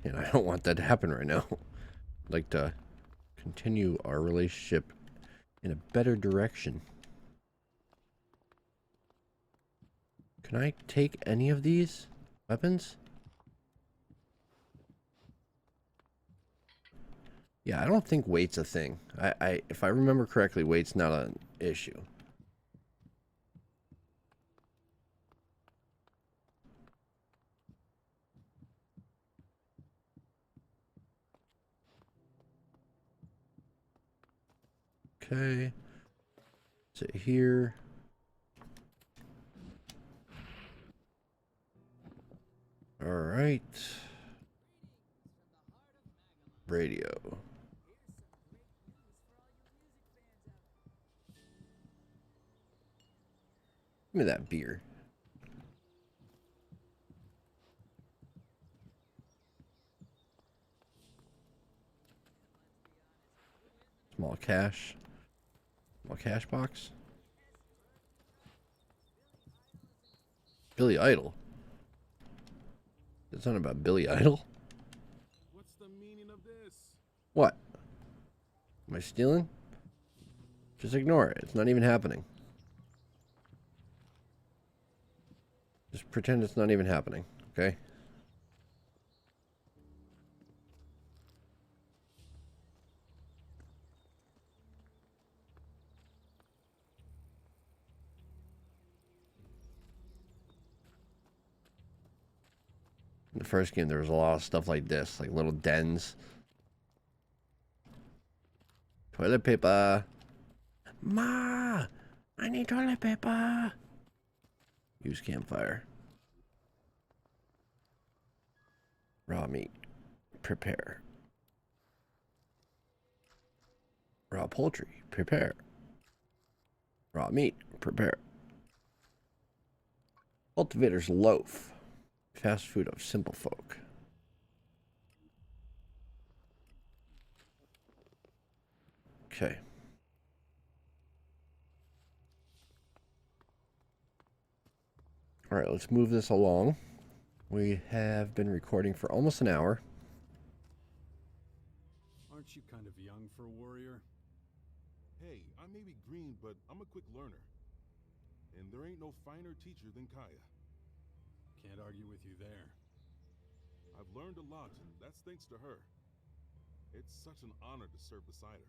And I don't want that to happen right now. I'd like to continue our relationship in a better direction. Can I take any of these weapons? Yeah, I don't think weight's a thing. If I remember correctly, weight's not an issue. Okay. Sit here. All right. Radio. Give me that beer. Small cash. Small cash box. Billy Idol. It's not about Billy Idol. What's the meaning of this? What? Am I stealing? Just ignore it. It's not even happening. Just pretend it's not even happening, okay? In the first game, there was a lot of stuff like this, like little dens. Toilet paper. Ma! I need toilet paper. Use campfire. Raw meat. Prepare. Raw poultry. Prepare. Raw meat. Prepare. Cultivator's loaf. Fast food of simple folk. Okay. All right, let's move this along. We have been recording for almost an hour. Aren't you kind of young for a warrior? Hey, I may be green, but I'm a quick learner. And there ain't no finer teacher than Kaya. Can't argue with you there. I've learned a lot, and that's thanks to her. It's such an honor to serve beside her.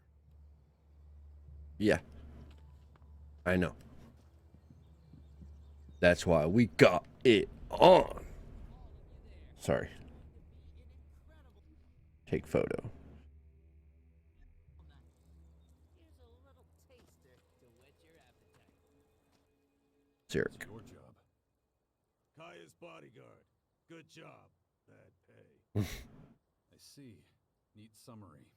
Yeah. I know. That's why we got it on. Sorry. Take photo. Zerk. It's your job. Kaya's bodyguard. Good job. Bad pay. I see. Neat summary.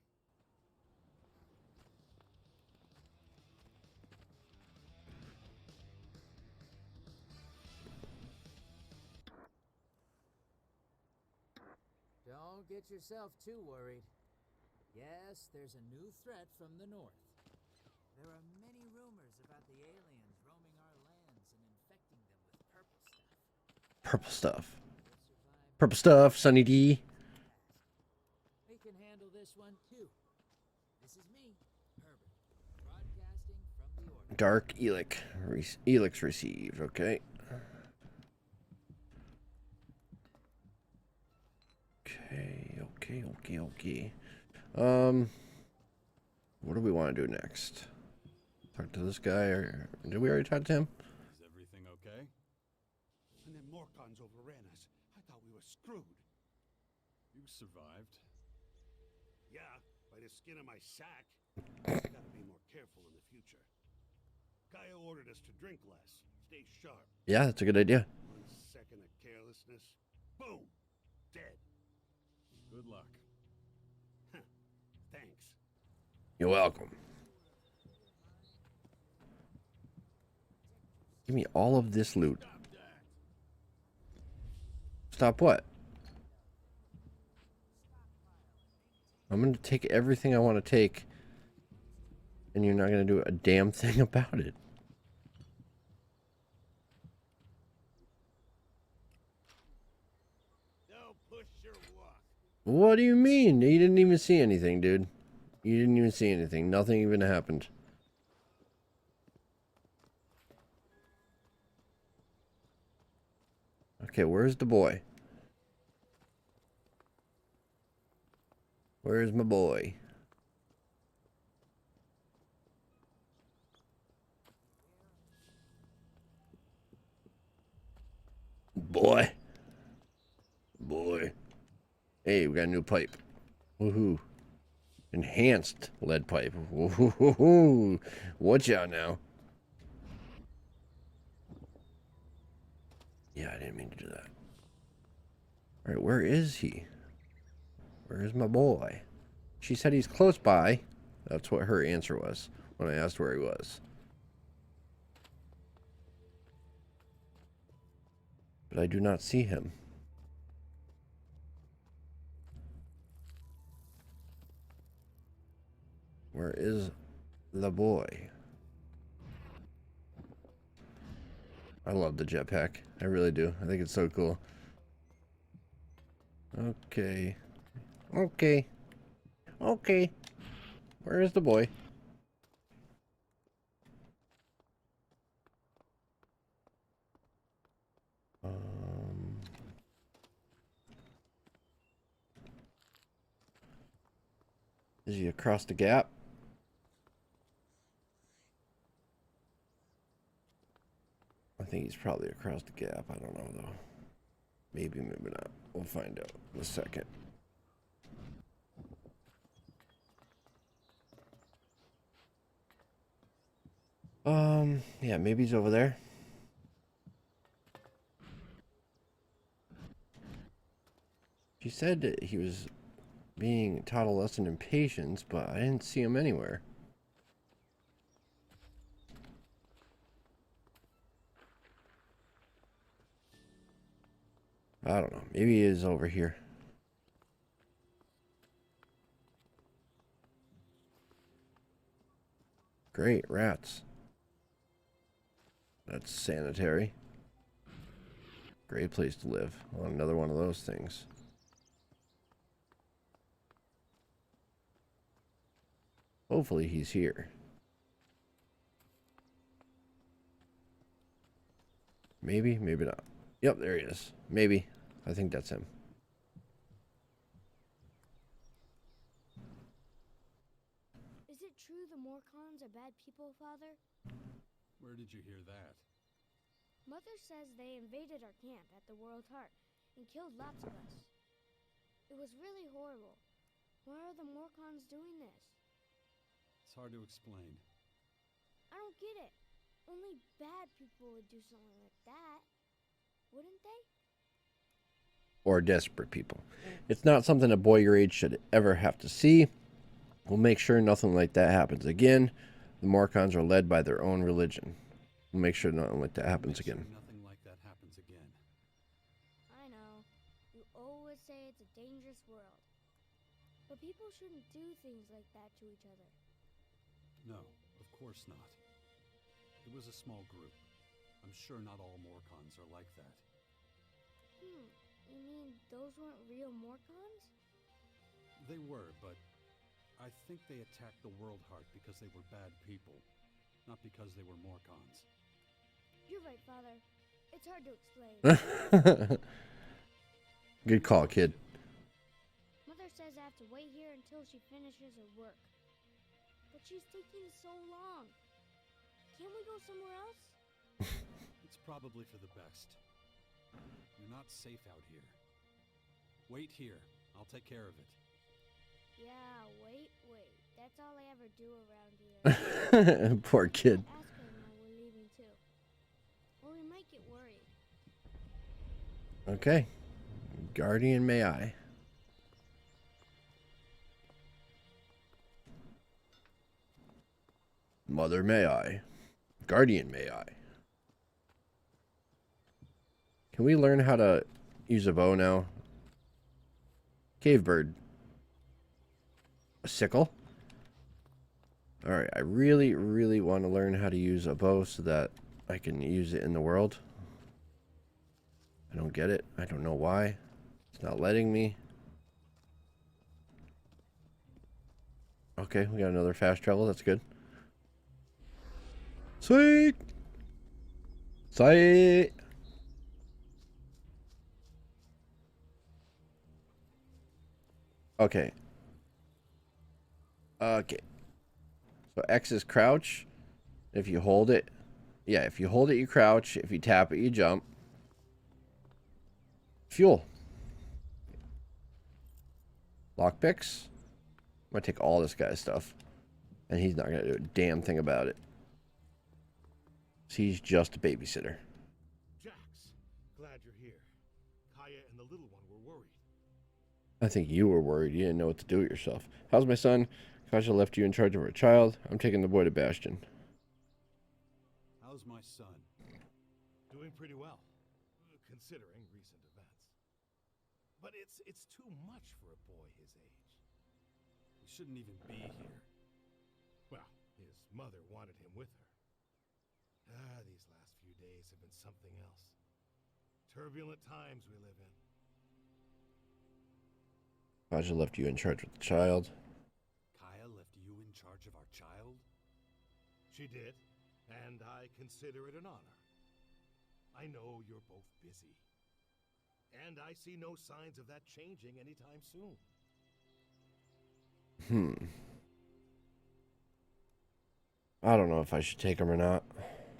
Don't get yourself too worried. Yes, there's a new threat from the north. There are many rumors about the aliens roaming our lands and infecting them with purple stuff. Purple stuff. Purple stuff, Sunny D. We can handle this one too. This is me, Herbert, broadcasting from the order. Dark Elix. Elix received, okay. Okay. What do we want to do next? Talk to this guy, or did we already talk to him? Is everything okay? When the Morcons overran us, I thought we were screwed. You survived. Yeah, by the skin of my sack. Gotta be more careful in the future. Kaya ordered us to drink less, stay sharp. Yeah, that's a good idea. 1 second of carelessness, boom, dead. Good luck. Thanks. You're welcome. Give me all of this loot. Stop what? I'm going to take everything I want to take, and you're not going to do a damn thing about it. Don't push your luck. What do you mean? You didn't even see anything, dude. You didn't even see anything. Nothing even happened. Okay, where's the boy? Where's my boy? Boy. Hey, we got a new pipe. Woohoo. Enhanced lead pipe. Woohoo. Watch out now. Yeah, I didn't mean to do that. Alright, where is he? Where's my boy? She said he's close by. That's what her answer was when I asked where he was. But I do not see him. Where is the boy? I love the jetpack. I really do. I think it's so cool. Okay. Where is the boy? Is he across the gap? I think he's probably across the gap. I don't know, though. Maybe not. We'll find out in a second. Yeah, maybe he's over there. She said that he was being taught a lesson in patience, but I didn't see him anywhere. I don't know. Maybe he is over here. Great, rats. That's sanitary. Great place to live. I want another one of those things. Hopefully he's here. Maybe, maybe not. Yep, there he is. Maybe. I think that's him. Is it true the Morcons are bad people, Father? Where did you hear that? Mother says they invaded our camp at the World Heart and killed lots of us. It was really horrible. Why are the Morcons doing this? It's hard to explain. I don't get it. Only bad people would do something like that, wouldn't they? Or desperate people. It's not something a boy your age should ever have to see. We'll make sure nothing like that happens again. The Morcons are led by their own religion. We'll make sure nothing like that happens again. Nothing like that happens again. I know. You always say it's a dangerous world. But people shouldn't do things like that to each other. No, of course not. It was a small group. I'm sure not all Morcons are like that. You mean those weren't real Morcons? They were, but I think they attacked the World Heart because they were bad people, not because they were Morcons. You're right, Father. It's hard to explain. Good call, kid. Mother says I have to wait here until she finishes her work. But she's taking so long. Can't we go somewhere else? It's probably for the best. You're not safe out here. Wait here. I'll take care of it. Yeah, wait. That's all I ever do around here. Poor kid. Ask her when we're leaving too. Or we might get worried. Okay. Guardian may I. Mother may I. Guardian may I. Can we learn how to use a bow now? Cave bird. A sickle. Alright, I really, really want to learn how to use a bow so that I can use it in the world. I don't get it. I don't know why. It's not letting me. Okay, we got another fast travel. That's good. Sweet! Sweet! Okay. Okay. So X is crouch. If you hold it, yeah, if you hold it, you crouch. If you tap it, you jump. Fuel. Lockpicks. I'm gonna take all this guy's stuff. And he's not gonna do a damn thing about it. He's just a babysitter. Jax, glad you're here. Kaya and the little one were worried. I think you were worried. You didn't know what to do with yourself. How's my son? Kasia left you in charge of her child. I'm taking the boy to Bastion. How's my son? Doing pretty well, considering recent events. But it's too much for a boy his age. He shouldn't even be here. Well, his mother wanted him with her. These last few days have been something else. Turbulent times we live in. Kasia left you in charge of the child. Kaya left you in charge of our child? She did, and I consider it an honor. I know you're both busy, and I see no signs of that changing anytime soon. I don't know if I should take him or not.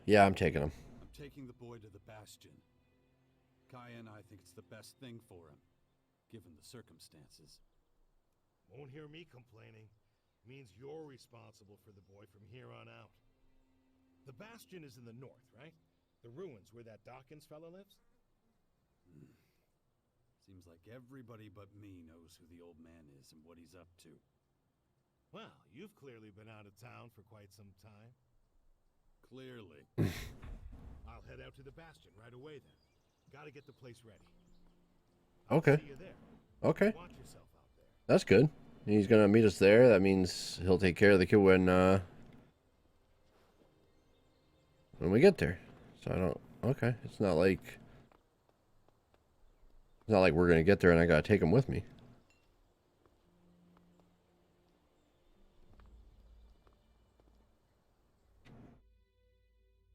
Yeah, I'm taking him. I'm taking the boy to the Bastion. Kaya and I think it's the best thing for him, given the circumstances. Won't hear me complaining. Means you're responsible for the boy from here on out. The Bastion is in the north, right? The ruins where that Dawkins fella lives? Seems like everybody but me knows who the old man is and what he's up to. Well, you've clearly been out of town for quite some time. Clearly. I'll head out to the Bastion right away then. Gotta get the place ready. Okay. See you there. Okay. Watch yourself out there. That's good. He's gonna meet us there. That means he'll take care of the kid when we get there. So I don't. Okay. It's not like we're gonna get there and I gotta take him with me.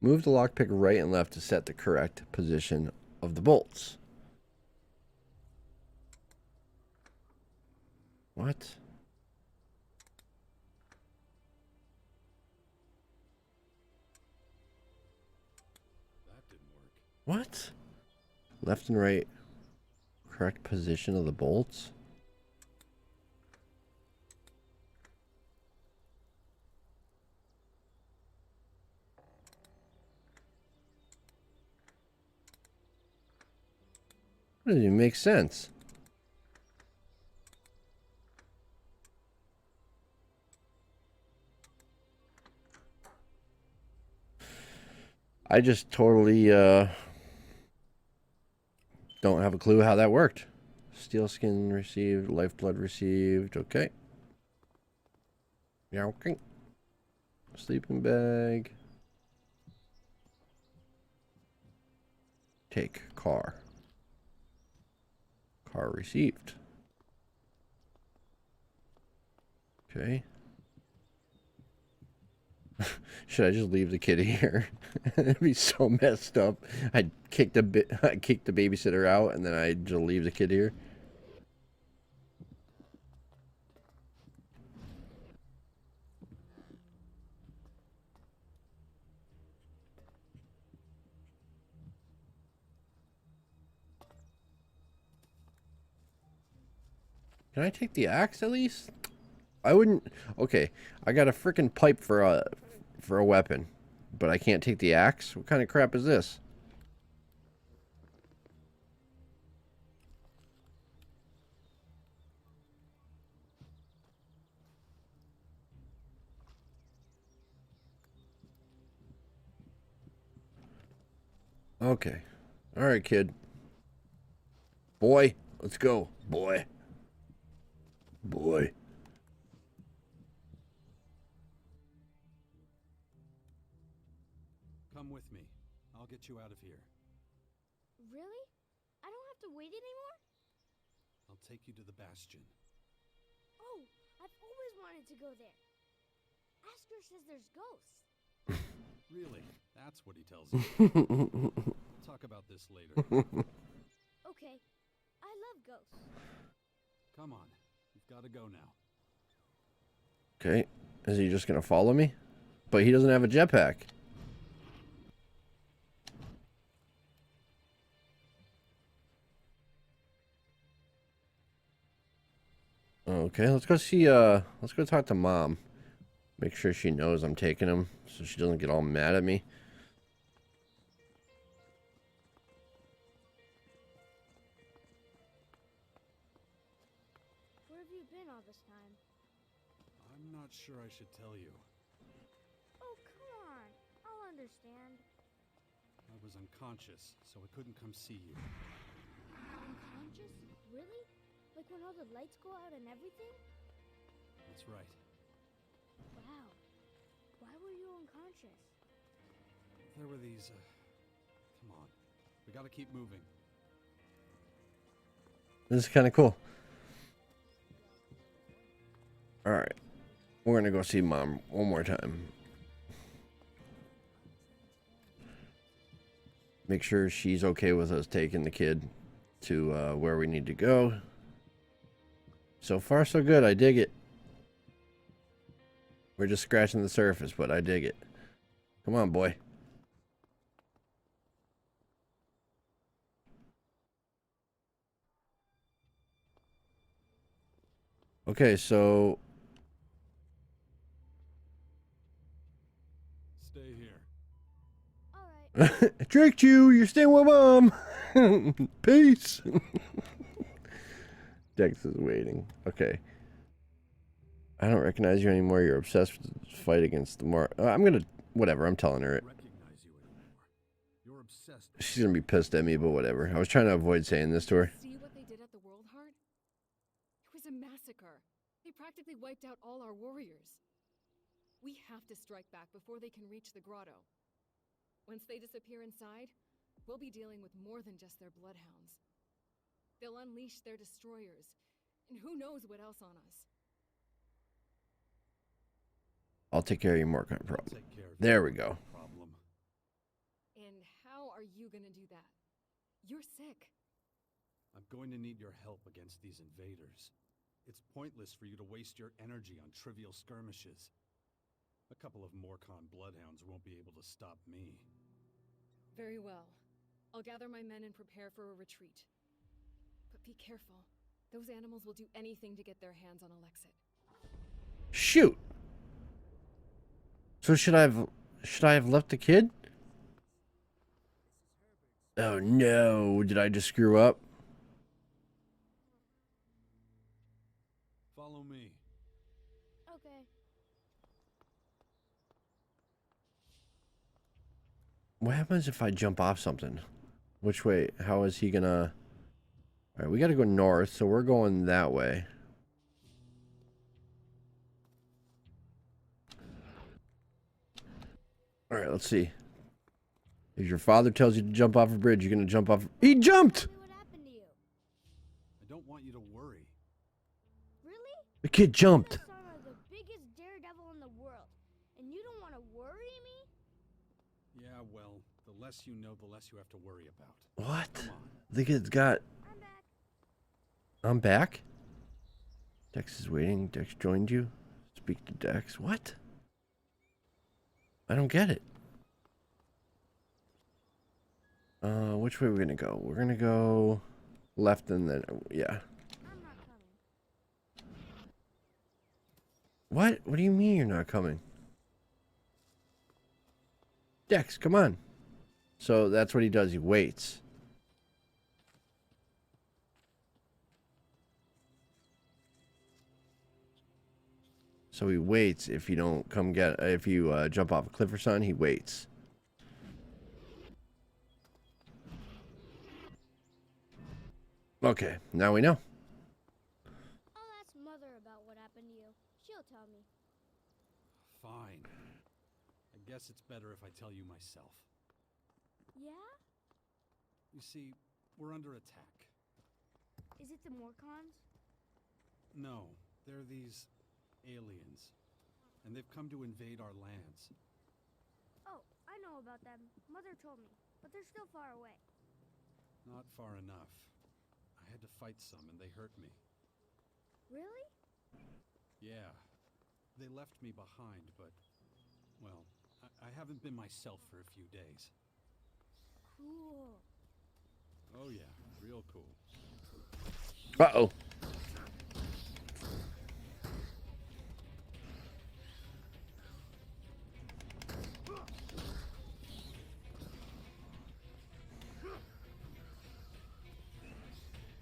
Move the lockpick right and left to set the correct position of the bolts. What? That didn't work. What? Left and right. Correct position of the bolts? That doesn't even make sense. I just totally don't have a clue how that worked. Steel skin received, lifeblood received. Okay. Yeah, okay. Sleeping bag. Take car. Car received. Okay. Should I just leave the kid here? It'd be so messed up. I'd kick the babysitter out, and then I'd just leave the kid here. Can I take the axe at least? I wouldn't. Okay, I got a freaking pipe for a weapon, but I can't take the axe. What kind of crap is this? Okay. All right, kid. Boy, let's go. Boy. Boy. Come with me. I'll get you out of here. Really? I don't have to wait anymore? I'll take you to the Bastion. Oh, I've always wanted to go there. Asker says there's ghosts. Really? That's what he tells you. We'll talk about this later. Okay, I love ghosts. Come on. You've got to go now. Okay. Is he just going to follow me? But he doesn't have a jetpack. Okay, let's go see, let's go talk to Mom. Make sure she knows I'm taking him, so she doesn't get all mad at me. Where have you been all this time? I'm not sure I should tell you. Oh, come on. I'll understand. I was unconscious, so I couldn't come see you. Unconscious? Really? Like when all the lights go out and everything? That's right. Wow. Why were you unconscious? There were these, come on. We gotta keep moving. This is kind of cool. Alright. We're going to go see Mom one more time. Make sure she's okay with us taking the kid to where we need to go. So far, so good. I dig it. We're just scratching the surface, but I dig it. Come on, boy. Okay, so... Stay here. Alright. I tricked you. You're staying with Mom. Peace. Dex is waiting. Okay. I don't recognize you anymore. You're obsessed with the fight against the I'm gonna... Whatever, I'm telling her it. Recognize you anymore. You're obsessed. She's gonna be pissed at me, but whatever. I was trying to avoid saying this to her. See what they did at the World Heart? It was a massacre. They practically wiped out all our warriors. We have to strike back before they can reach the grotto. Once they disappear inside, we'll be dealing with more than just their bloodhounds. They'll unleash their destroyers, and who knows what else on us. I'll take care of your more kind of problem. Take care of There your we go. problem. And how are you gonna do that? You're sick. I'm going to need your help against these invaders. It's pointless for you to waste your energy on trivial skirmishes. A couple of Morcon bloodhounds won't be able to stop me. Very well. I'll gather my men and prepare for a retreat. But be careful. Those animals will do anything to get their hands on Alexit. Shoot. So should I have left the kid? Oh no, did I just screw up? Follow me. Okay. What happens if I jump off something? Which way? How is he gonna... Alright, we gotta go north, so we're going that way. Alright, let's see. If your father tells you to jump off a bridge, you're gonna jump off... He jumped! What happened to you? I don't want you to worry. Really? The kid jumped! You're the son of the biggest daredevil in the world, and you don't want to worry me? Yeah, well, the less you know, the less you have to worry about. What? Come on. The kid's got... I'm back. I'm back? Dex is waiting. Dex joined you. Speak to Dex. What? I don't get it. Which way are we gonna go? We're gonna go left and then... Yeah. I'm not coming. What? What do you mean you're not coming? Dex, come on. So that's what he does. He waits. So he waits if you don't come get... If you jump off a cliff or something, he waits. Okay, now we know. I'll ask Mother about what happened to you. She'll tell me. Fine. I guess it's better if I tell you myself. Yeah? You see, we're under attack. Is it the Morcons? No, they're these aliens. And they've come to invade our lands. Oh, I know about them. Mother told me, but they're still far away. Not far enough. I had to fight some and they hurt me. Really? Yeah. They left me behind, but... Well, I haven't been myself for a few days. Cool. Oh yeah, real cool. Uh-oh.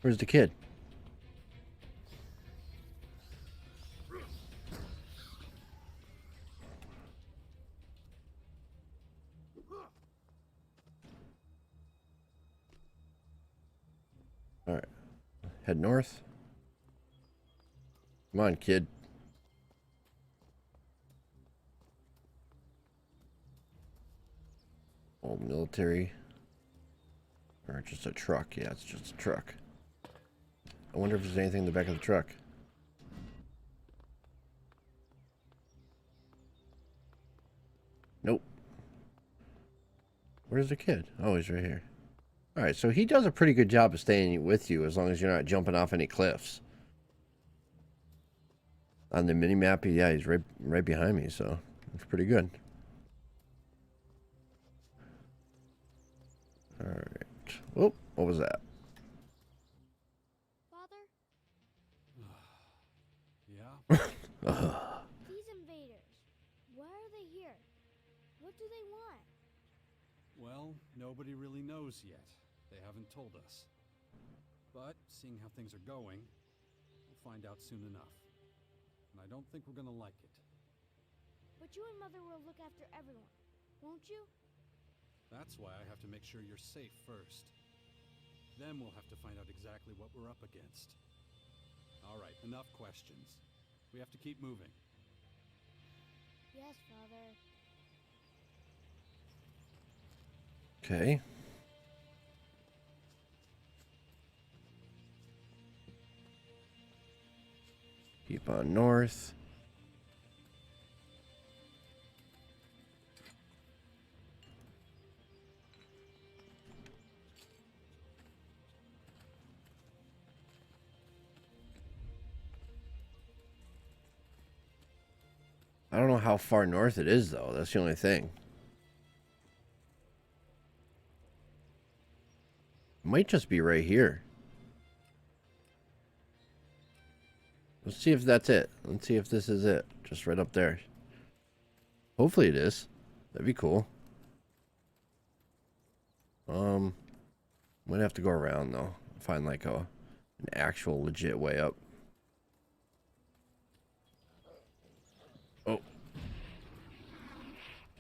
Where's the kid? All right. Head north. Come on, kid. Old military. Or just a truck. Yeah, it's just a truck. I wonder if there's anything in the back of the truck. Nope. Where's the kid? Oh, he's right here. Alright, so he does a pretty good job of staying with you as long as you're not jumping off any cliffs. On the mini-map, yeah, he's right behind me, so it's pretty good. Alright. Oh, what was that? Father? Yeah? These invaders. Why are they here? What do they want? Well, nobody really knows yet. They haven't told us. But, seeing how things are going, we'll find out soon enough. And I don't think we're gonna like it. But you and Mother will look after everyone, won't you? That's why I have to make sure you're safe first. Then we'll have to find out exactly what we're up against. Alright, enough questions. We have to keep moving. Yes, Father. Okay. Keep on north. I don't know how far north it is, though. That's the only thing. might just be right here. Let's see if that's it. Let's see if this is it. Just right up there. Hopefully it is. That'd be cool. Might have to go around though. Find like an actual legit way up. Oh.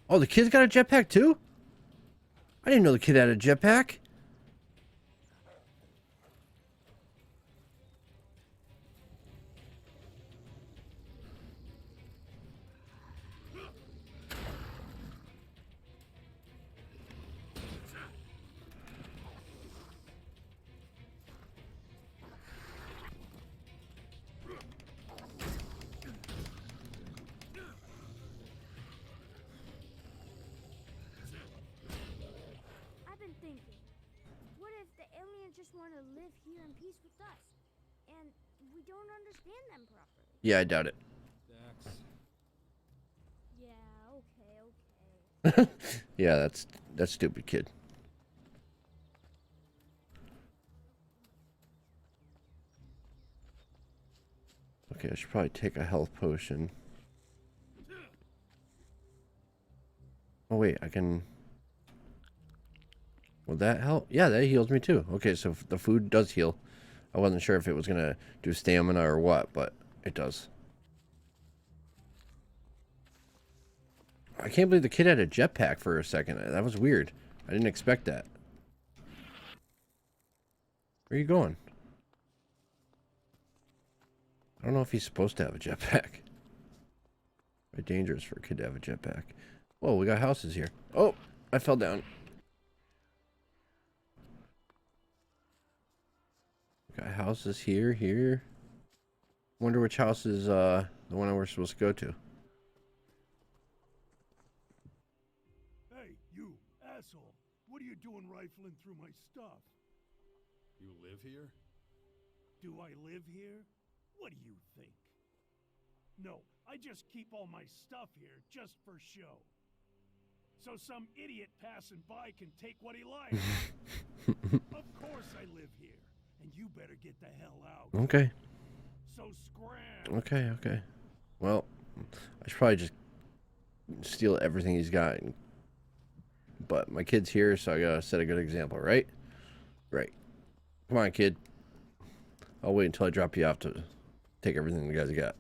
Oh, the kid's got a jetpack too? I didn't know the kid had a jetpack. Just want to live here in peace with us, and we don't understand them properly. Yeah, I doubt it. Dax. Yeah, okay. Yeah, that's stupid kid. Okay, I should probably take a health potion. Oh wait, I can... Will that help? Yeah, that heals me too. Okay, so the food does heal. I wasn't sure if it was going to do stamina or what, but it does. I can't believe the kid had a jetpack for a second. That was weird. I didn't expect that. Where are you going? I don't know if he's supposed to have a jetpack. Very dangerous for a kid to have a jetpack. Whoa, we got houses here. Oh, I fell down. Got houses here. Wonder which house is the one we're supposed to go to. Hey, you asshole! What are you doing rifling through my stuff? You live here? Do I live here? What do you think? No, I just keep all my stuff here just for show. So some idiot passing by can take what he likes. Of course I live here. And you better get the hell out. Okay. So scram. Okay. Well, I should probably just steal everything he's got. But my kid's here, so I gotta set a good example, right? Right. Come on, kid. I'll wait until I drop you off to take everything the guys got.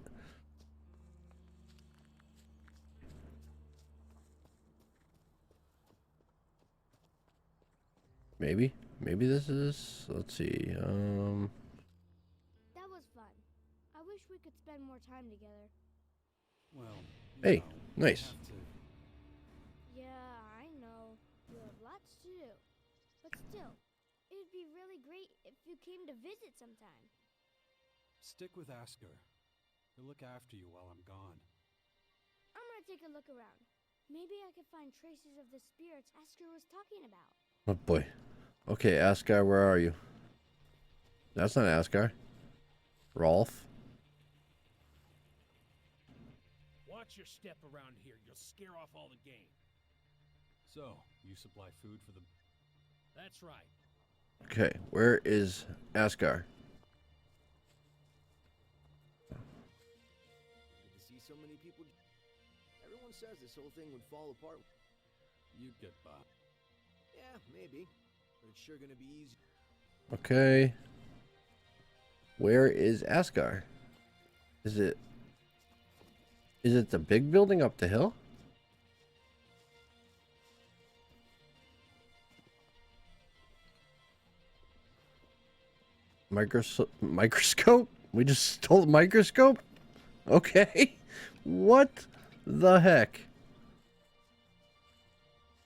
Maybe this is, let's see, That was fun. I wish we could spend more time together. Well, hey, nice. Yeah, I know. You have lots to do. But still, it would be really great if you came to visit sometime. Stick with Asker. He'll look after you while I'm gone. I'm gonna take a look around. Maybe I could find traces of the spirits Asker was talking about. Oh boy. Okay, Askar, where are you? That's not Askar. Rolf. Watch your step around here. You'll scare off all the game. So, you supply food for the... That's right. Okay, where is Askar? Good to see so many people. Everyone says this whole thing would fall apart. You'd get by. Yeah, maybe. But it's sure gonna be easy. Okay. Where is Askar? Is it the big building up the hill? Microscope? We just stole the microscope? Okay. What the heck?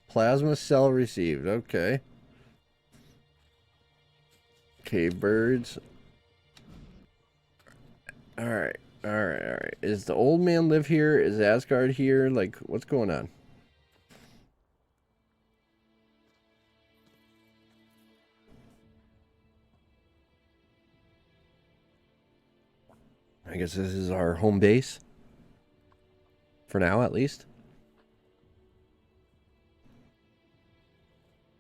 Plasma cell received. Okay. Cave birds. Alright. Is the old man live here? Is Asgard here? Like, what's going on? I guess this is our home base. For now, at least.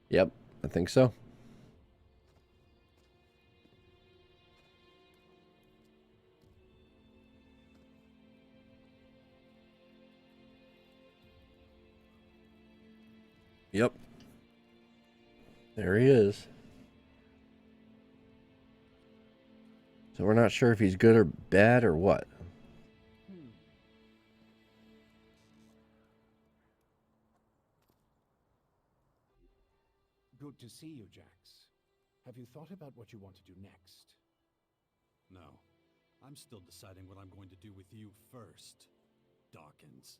Yep, I think so. Yep. There he is. So we're not sure if he's good or bad or what. Good to see you, Jax. Have you thought about what you want to do next? No. I'm still deciding what I'm going to do with you first, Dawkins.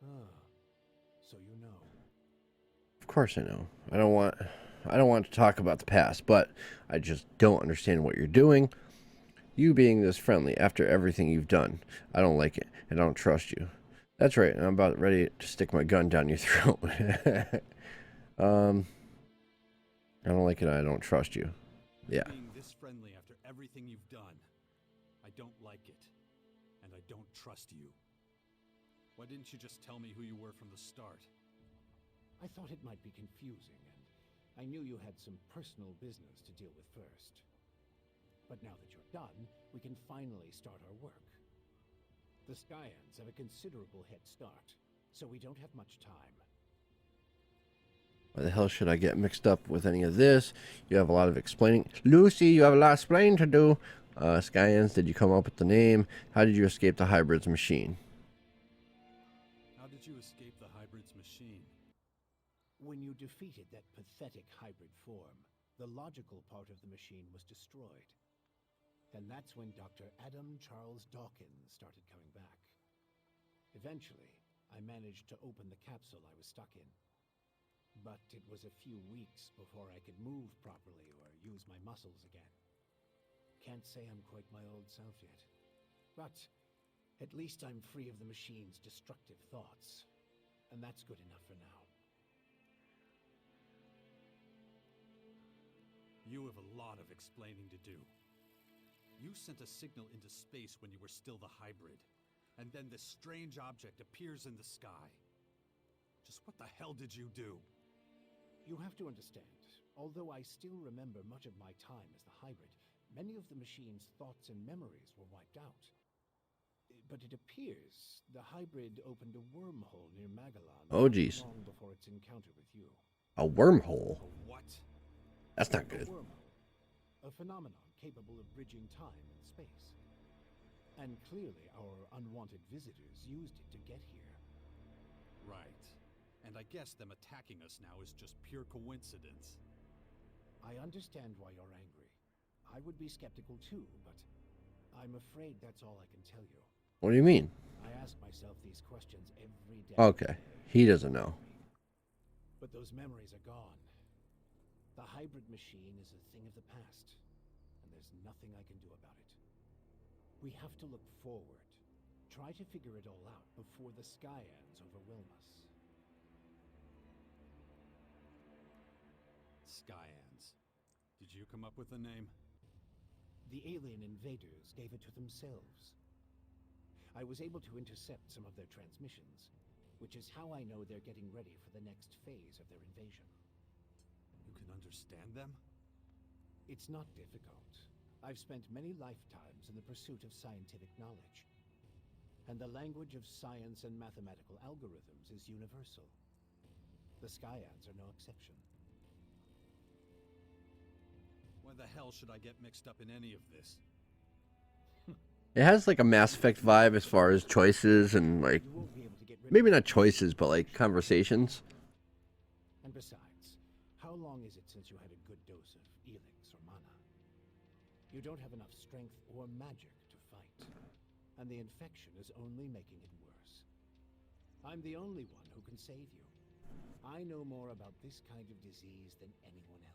Ah, so you know. Of course I know. I don't want to talk about the past, but I just don't understand what you're doing. You being this friendly after everything you've done. I don't like it, and I don't trust you. That's right, I'm about ready to stick my gun down your throat. I don't like it, I don't trust you. Yeah. Being this friendly after everything you've done. I don't like it, and I don't trust you. Why didn't you just tell me who you were from the start? I thought it might be confusing, and I knew you had some personal business to deal with first. But now that you're done, we can finally start our work. The Skyans have a considerable head start, so we don't have much time. Why the hell should I get mixed up with any of this? You have a lot of explaining. Lucy, you have a lot of explaining to do. Skyans, did you come up with the name? How did you escape the hybrid's machine? How did you escape the hybrid's machine? When you defeated that pathetic hybrid form, the logical part of the machine was destroyed. And that's when Dr. Adam Charles Dawkins started coming back. Eventually, I managed to open the capsule I was stuck in. But it was a few weeks before I could move properly or use my muscles again. Can't say I'm quite my old self yet. But at least I'm free of the machine's destructive thoughts. And that's good enough for now. You have a lot of explaining to do. You sent a signal into space when you were still the hybrid. And then this strange object appears in the sky. Just what the hell did you do? You have to understand, although I still remember much of my time as the hybrid, many of the machine's thoughts and memories were wiped out. But it appears the hybrid opened a wormhole near Magalan Oh, geez. long before its encounter with you. A wormhole? A what? That's not good. A wormhole, a phenomenon capable of bridging time and space. And clearly our unwanted visitors used it to get here. Right. And I guess them attacking us now is just pure coincidence. I understand why you're angry. I would be skeptical too, but I'm afraid that's all I can tell you. What do you mean? I ask myself these questions every day. Okay, he doesn't know. But those memories are gone. The hybrid machine is a thing of the past, and there's nothing I can do about it. We have to look forward. Try to figure it all out before the Skyans overwhelm us. Skyans. Did you come up with the name? The alien invaders gave it to themselves. I was able to intercept some of their transmissions, which is how I know they're getting ready for the next phase of their invasion. You can understand them? It's not difficult. I've spent many lifetimes in the pursuit of scientific knowledge. And the language of science and mathematical algorithms is universal. The Skyans are no exception. Why the hell should I get mixed up in any of this? It has like a Mass Effect vibe as far as choices and like, You won't be able to get rid maybe of not choices, but like conversations. And besides, how long is it since you had a good dose of ELEX or mana? You don't have enough strength or magic to fight. And the infection is only making it worse. I'm the only one who can save you. I know more about this kind of disease than anyone else.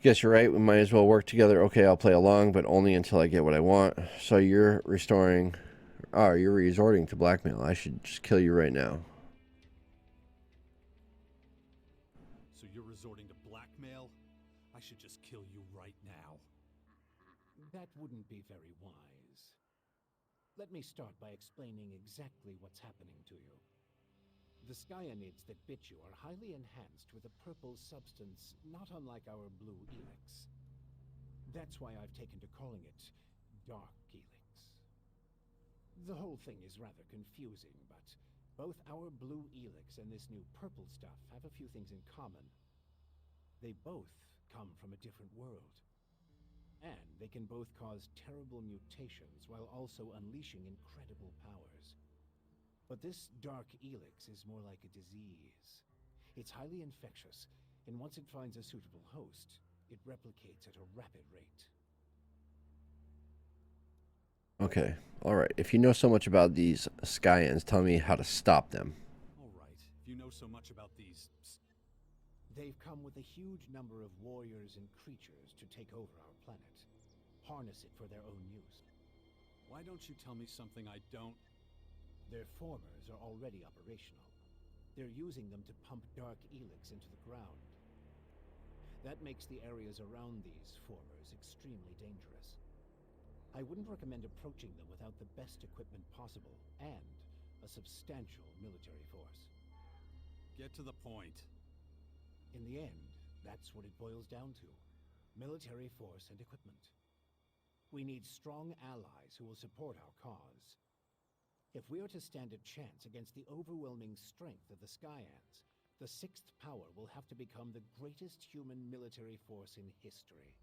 Guess you're right. We might as well work together. Okay, I'll play along, but only until I get what I want. So you're restoring... Oh, you're resorting to blackmail. I should just kill you right now. So you're resorting to blackmail? I should just kill you right now. That wouldn't be very wise. Let me start by explaining exactly what's happening to you. The Skyanids that bit you are highly enhanced with a purple substance not unlike our blue ELEX. That's why I've taken to calling it Dark ELEX. The whole thing is rather confusing, but Both our blue ELEX and this new purple stuff have a few things in common. They both come from a different world. And they can both cause terrible mutations while also unleashing incredible powers. But this dark ELEX is more like a disease. It's highly infectious, and once it finds a suitable host, it replicates at a rapid rate. Okay, all right. If you know so much about these Skyans, tell me how to stop them. All right, if you know so much about these... They've come with a huge number of warriors and creatures to take over our planet. Harness it for their own use. Why don't you tell me something I don't... Their formers are already operational. They're using them to pump dark ELEX into the ground. That makes the areas around these formers extremely dangerous. I wouldn't recommend approaching them without the best equipment possible and a substantial military force. Get to the point. In the end, that's what it boils down to. Military force and equipment. We need strong allies who will support our cause. If we are to stand a chance against the overwhelming strength of the Skyans, the sixth power will have to become the greatest human military force in history.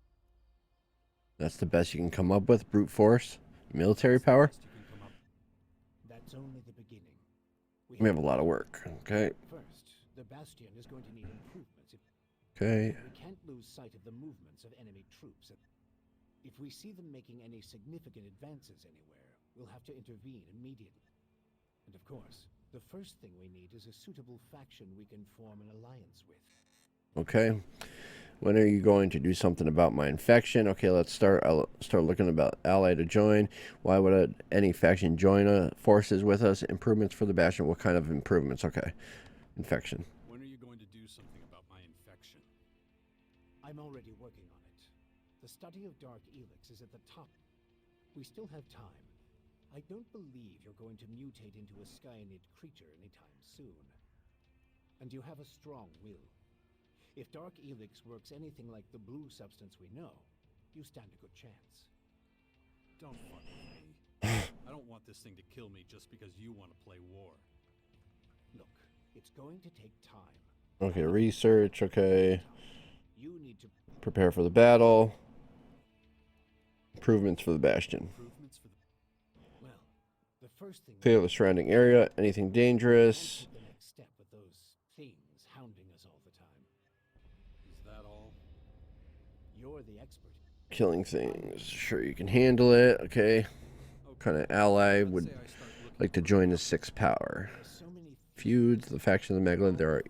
That's the best you can come up with? Brute force? Military power? That's only the beginning. We have a lot of work. Okay. First, the Bastion is going to need improvements. Okay. We can't lose sight of the movements of enemy troops. If we see them making any significant advances anywhere, we'll have to intervene immediately. And of course, the first thing we need is a suitable faction we can form an alliance with. Okay. When are you going to do something about my infection? Okay, let's start. I'll start looking about ally to join. Why would any faction join forces with us? Improvements for the Bastion. What kind of improvements? Okay. Infection. When are you going to do something about my infection? I'm already working on it. The study of dark ELEX is at the top. We still have time. I don't believe you're going to mutate into a Skyanid creature anytime soon. And you have a strong will. If dark ELEX works anything like the blue substance we know, you stand a good chance. Don't fuck with me. I don't want this thing to kill me just because you want to play war. Look, it's going to take time. Okay, research. Okay. You need to prepare for the battle. Improvements for the Bastion. Improvements for the... Well, the first thing... Clear the surrounding area. Anything dangerous? The next step with those things hounding us all the time. Is that all? You're the expert. Killing things. Sure, you can handle it. Okay. What kind of ally would like to join the sixth power? Feuds, the faction of the Magalan. There are...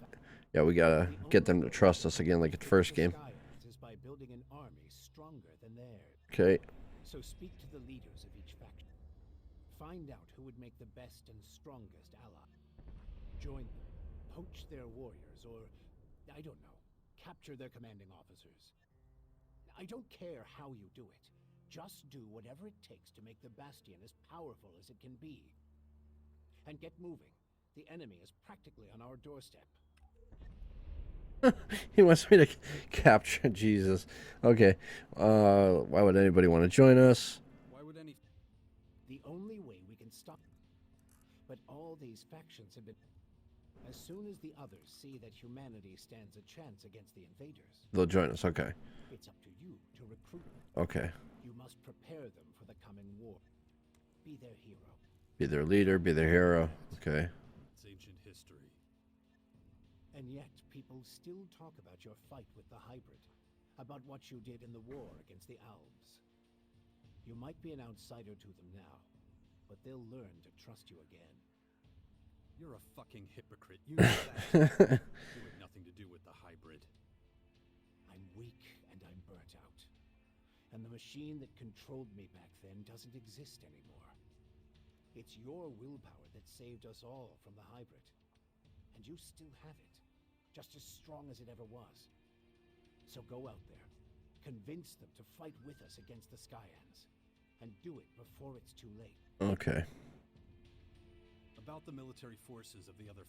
Yeah, we gotta get them to trust us again like at the first game. Is by building an army stronger than theirs. Okay. So speak to the leaders of each faction. Find out who would make the best and strongest ally. Join them, poach their warriors, or, I don't know, capture their commanding officers. I don't care how you do it. Just do whatever it takes to make the Bastion as powerful as it can be. And get moving. The enemy is practically on our doorstep. He wants me to capture Jesus. Okay. Why would anybody want to join us? Why would any... The only way we can stop... But all these factions have been... As soon as the others see that humanity stands a chance against the invaders... They'll join us, okay. It's up to you to recruit them. Okay. You must prepare them for the coming war. Be their hero. Be their leader, be their hero. Okay. It's ancient history. And yet, people still talk about your fight with the hybrid. About what you did in the war against the Alves. You might be an outsider to them now, but they'll learn to trust you again. You're a fucking hypocrite. You know that. You had nothing to do with the hybrid. I'm weak and I'm burnt out. And the machine that controlled me back then doesn't exist anymore. It's your willpower that saved us all from the hybrid. And you still have it. Just as strong as it ever was. So go out there. Convince them to fight with us against the Skyans. And do it before it's too late. Okay. About the military forces of the other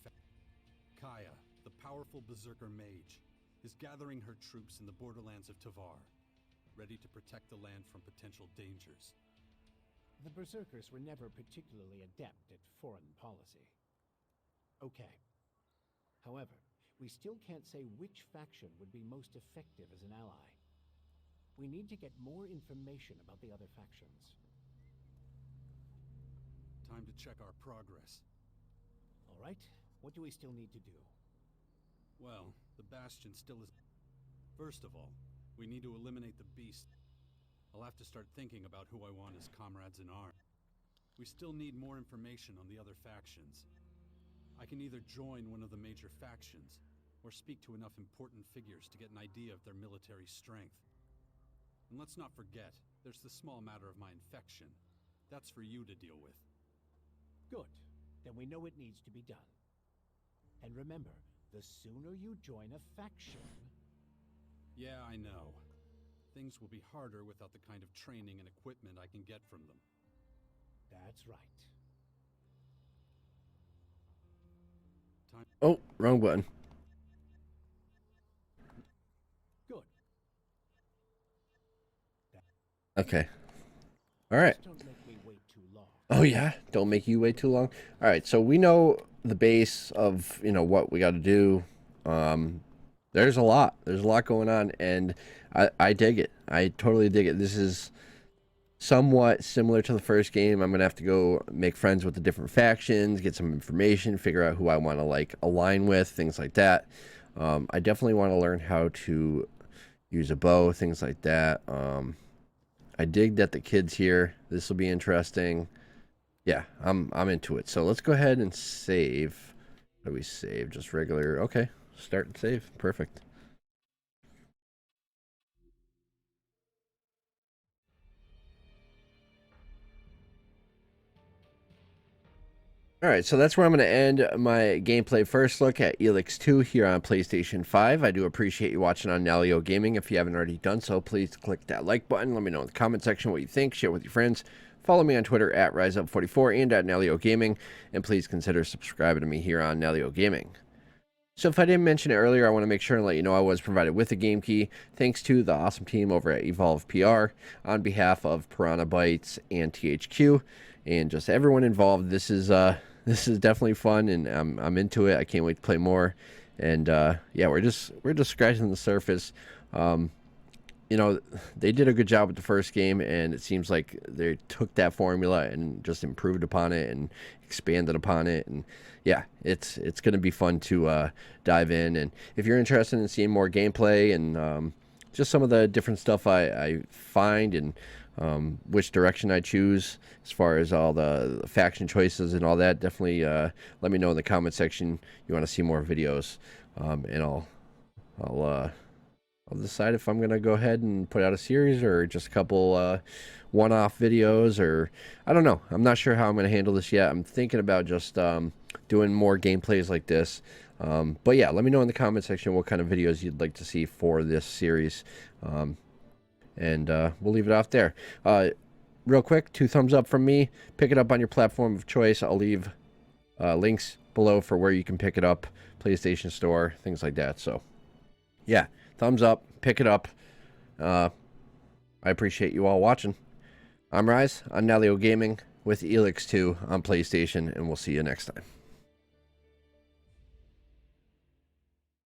Kaya, the powerful berserker mage, is gathering her troops in the borderlands of Tavar, ready to protect the land from potential dangers. The berserkers were never particularly adept at foreign policy. Okay. However, we still can't say which faction would be most effective as an ally. We need to get more information about the other factions. Time to check our progress. All right, what do we still need to do? Well, the Bastion still is... First of all, we need to eliminate the beast. I'll have to start thinking about who I want as comrades in arms. We still need more information on the other factions. I can either join one of the major factions, or speak to enough important figures to get an idea of their military strength. And let's not forget, there's the small matter of my infection. That's for you to deal with. Good. Then we know it needs to be done. And remember, the sooner you join a faction... Yeah, I know. Things will be harder without the kind of training and equipment I can get from them. That's right. Time... Oh, wrong button. Good. Okay. All right. Just don't make me wait too long. Oh yeah, don't make you wait too long. All right, so we know the base of, you know, what we got to do. There's a lot going on, and I dig it. I totally dig it. This is somewhat similar to the first game. I'm gonna have to go make friends with the different factions, get some information, figure out who I want to like align with, things like that. I definitely want to learn how to use a bow, things like that. I dig that the kids here. This will be interesting. Yeah, I'm into it. So let's go ahead and save. What do we save? Just regular. Okay, start and save. Perfect. All right, so that's where I'm going to end my gameplay first look at ELEX II here on PlayStation 5. I do appreciate you watching on Nalyo Gaming. If you haven't already done so, please click that like button. Let me know in the comment section what you think. Share with your friends. Follow me on Twitter at RiseUp44 and at Nalyo Gaming. And please consider subscribing to me here on Nalyo Gaming. So if I didn't mention it earlier, I want to make sure and let you know I was provided with a game key thanks to the awesome team over at Evolve PR on behalf of Piranha Bytes and THQ and just everyone involved. This is definitely fun, and I'm into it. I can't wait to play more. And yeah, we're just scratching the surface. You know, they did a good job with the first game, and it seems like they took that formula and just improved upon it and expanded upon it. And yeah, it's going to be fun to dive in. And if you're interested in seeing more gameplay and just some of the different stuff I find and which direction I choose as far as all the faction choices and all that, definitely let me know in the comment section you want to see more videos, and I'll decide if I'm gonna go ahead and put out a series or just a couple one-off videos, or I don't know. I'm not sure how I'm gonna handle this yet. I'm thinking about just doing more gameplays like this. But yeah, let me know in the comment section what kind of videos you'd like to see for this series. And we'll leave it off there. Real quick, 2 thumbs up from me. Pick it up on your platform of choice. I'll leave links below for where you can pick it up, PlayStation Store, things like that. So yeah, thumbs up, pick it up. I appreciate you all watching. I'm Rise on Nalyo Gaming with ELEX II on PlayStation, and we'll see you next time.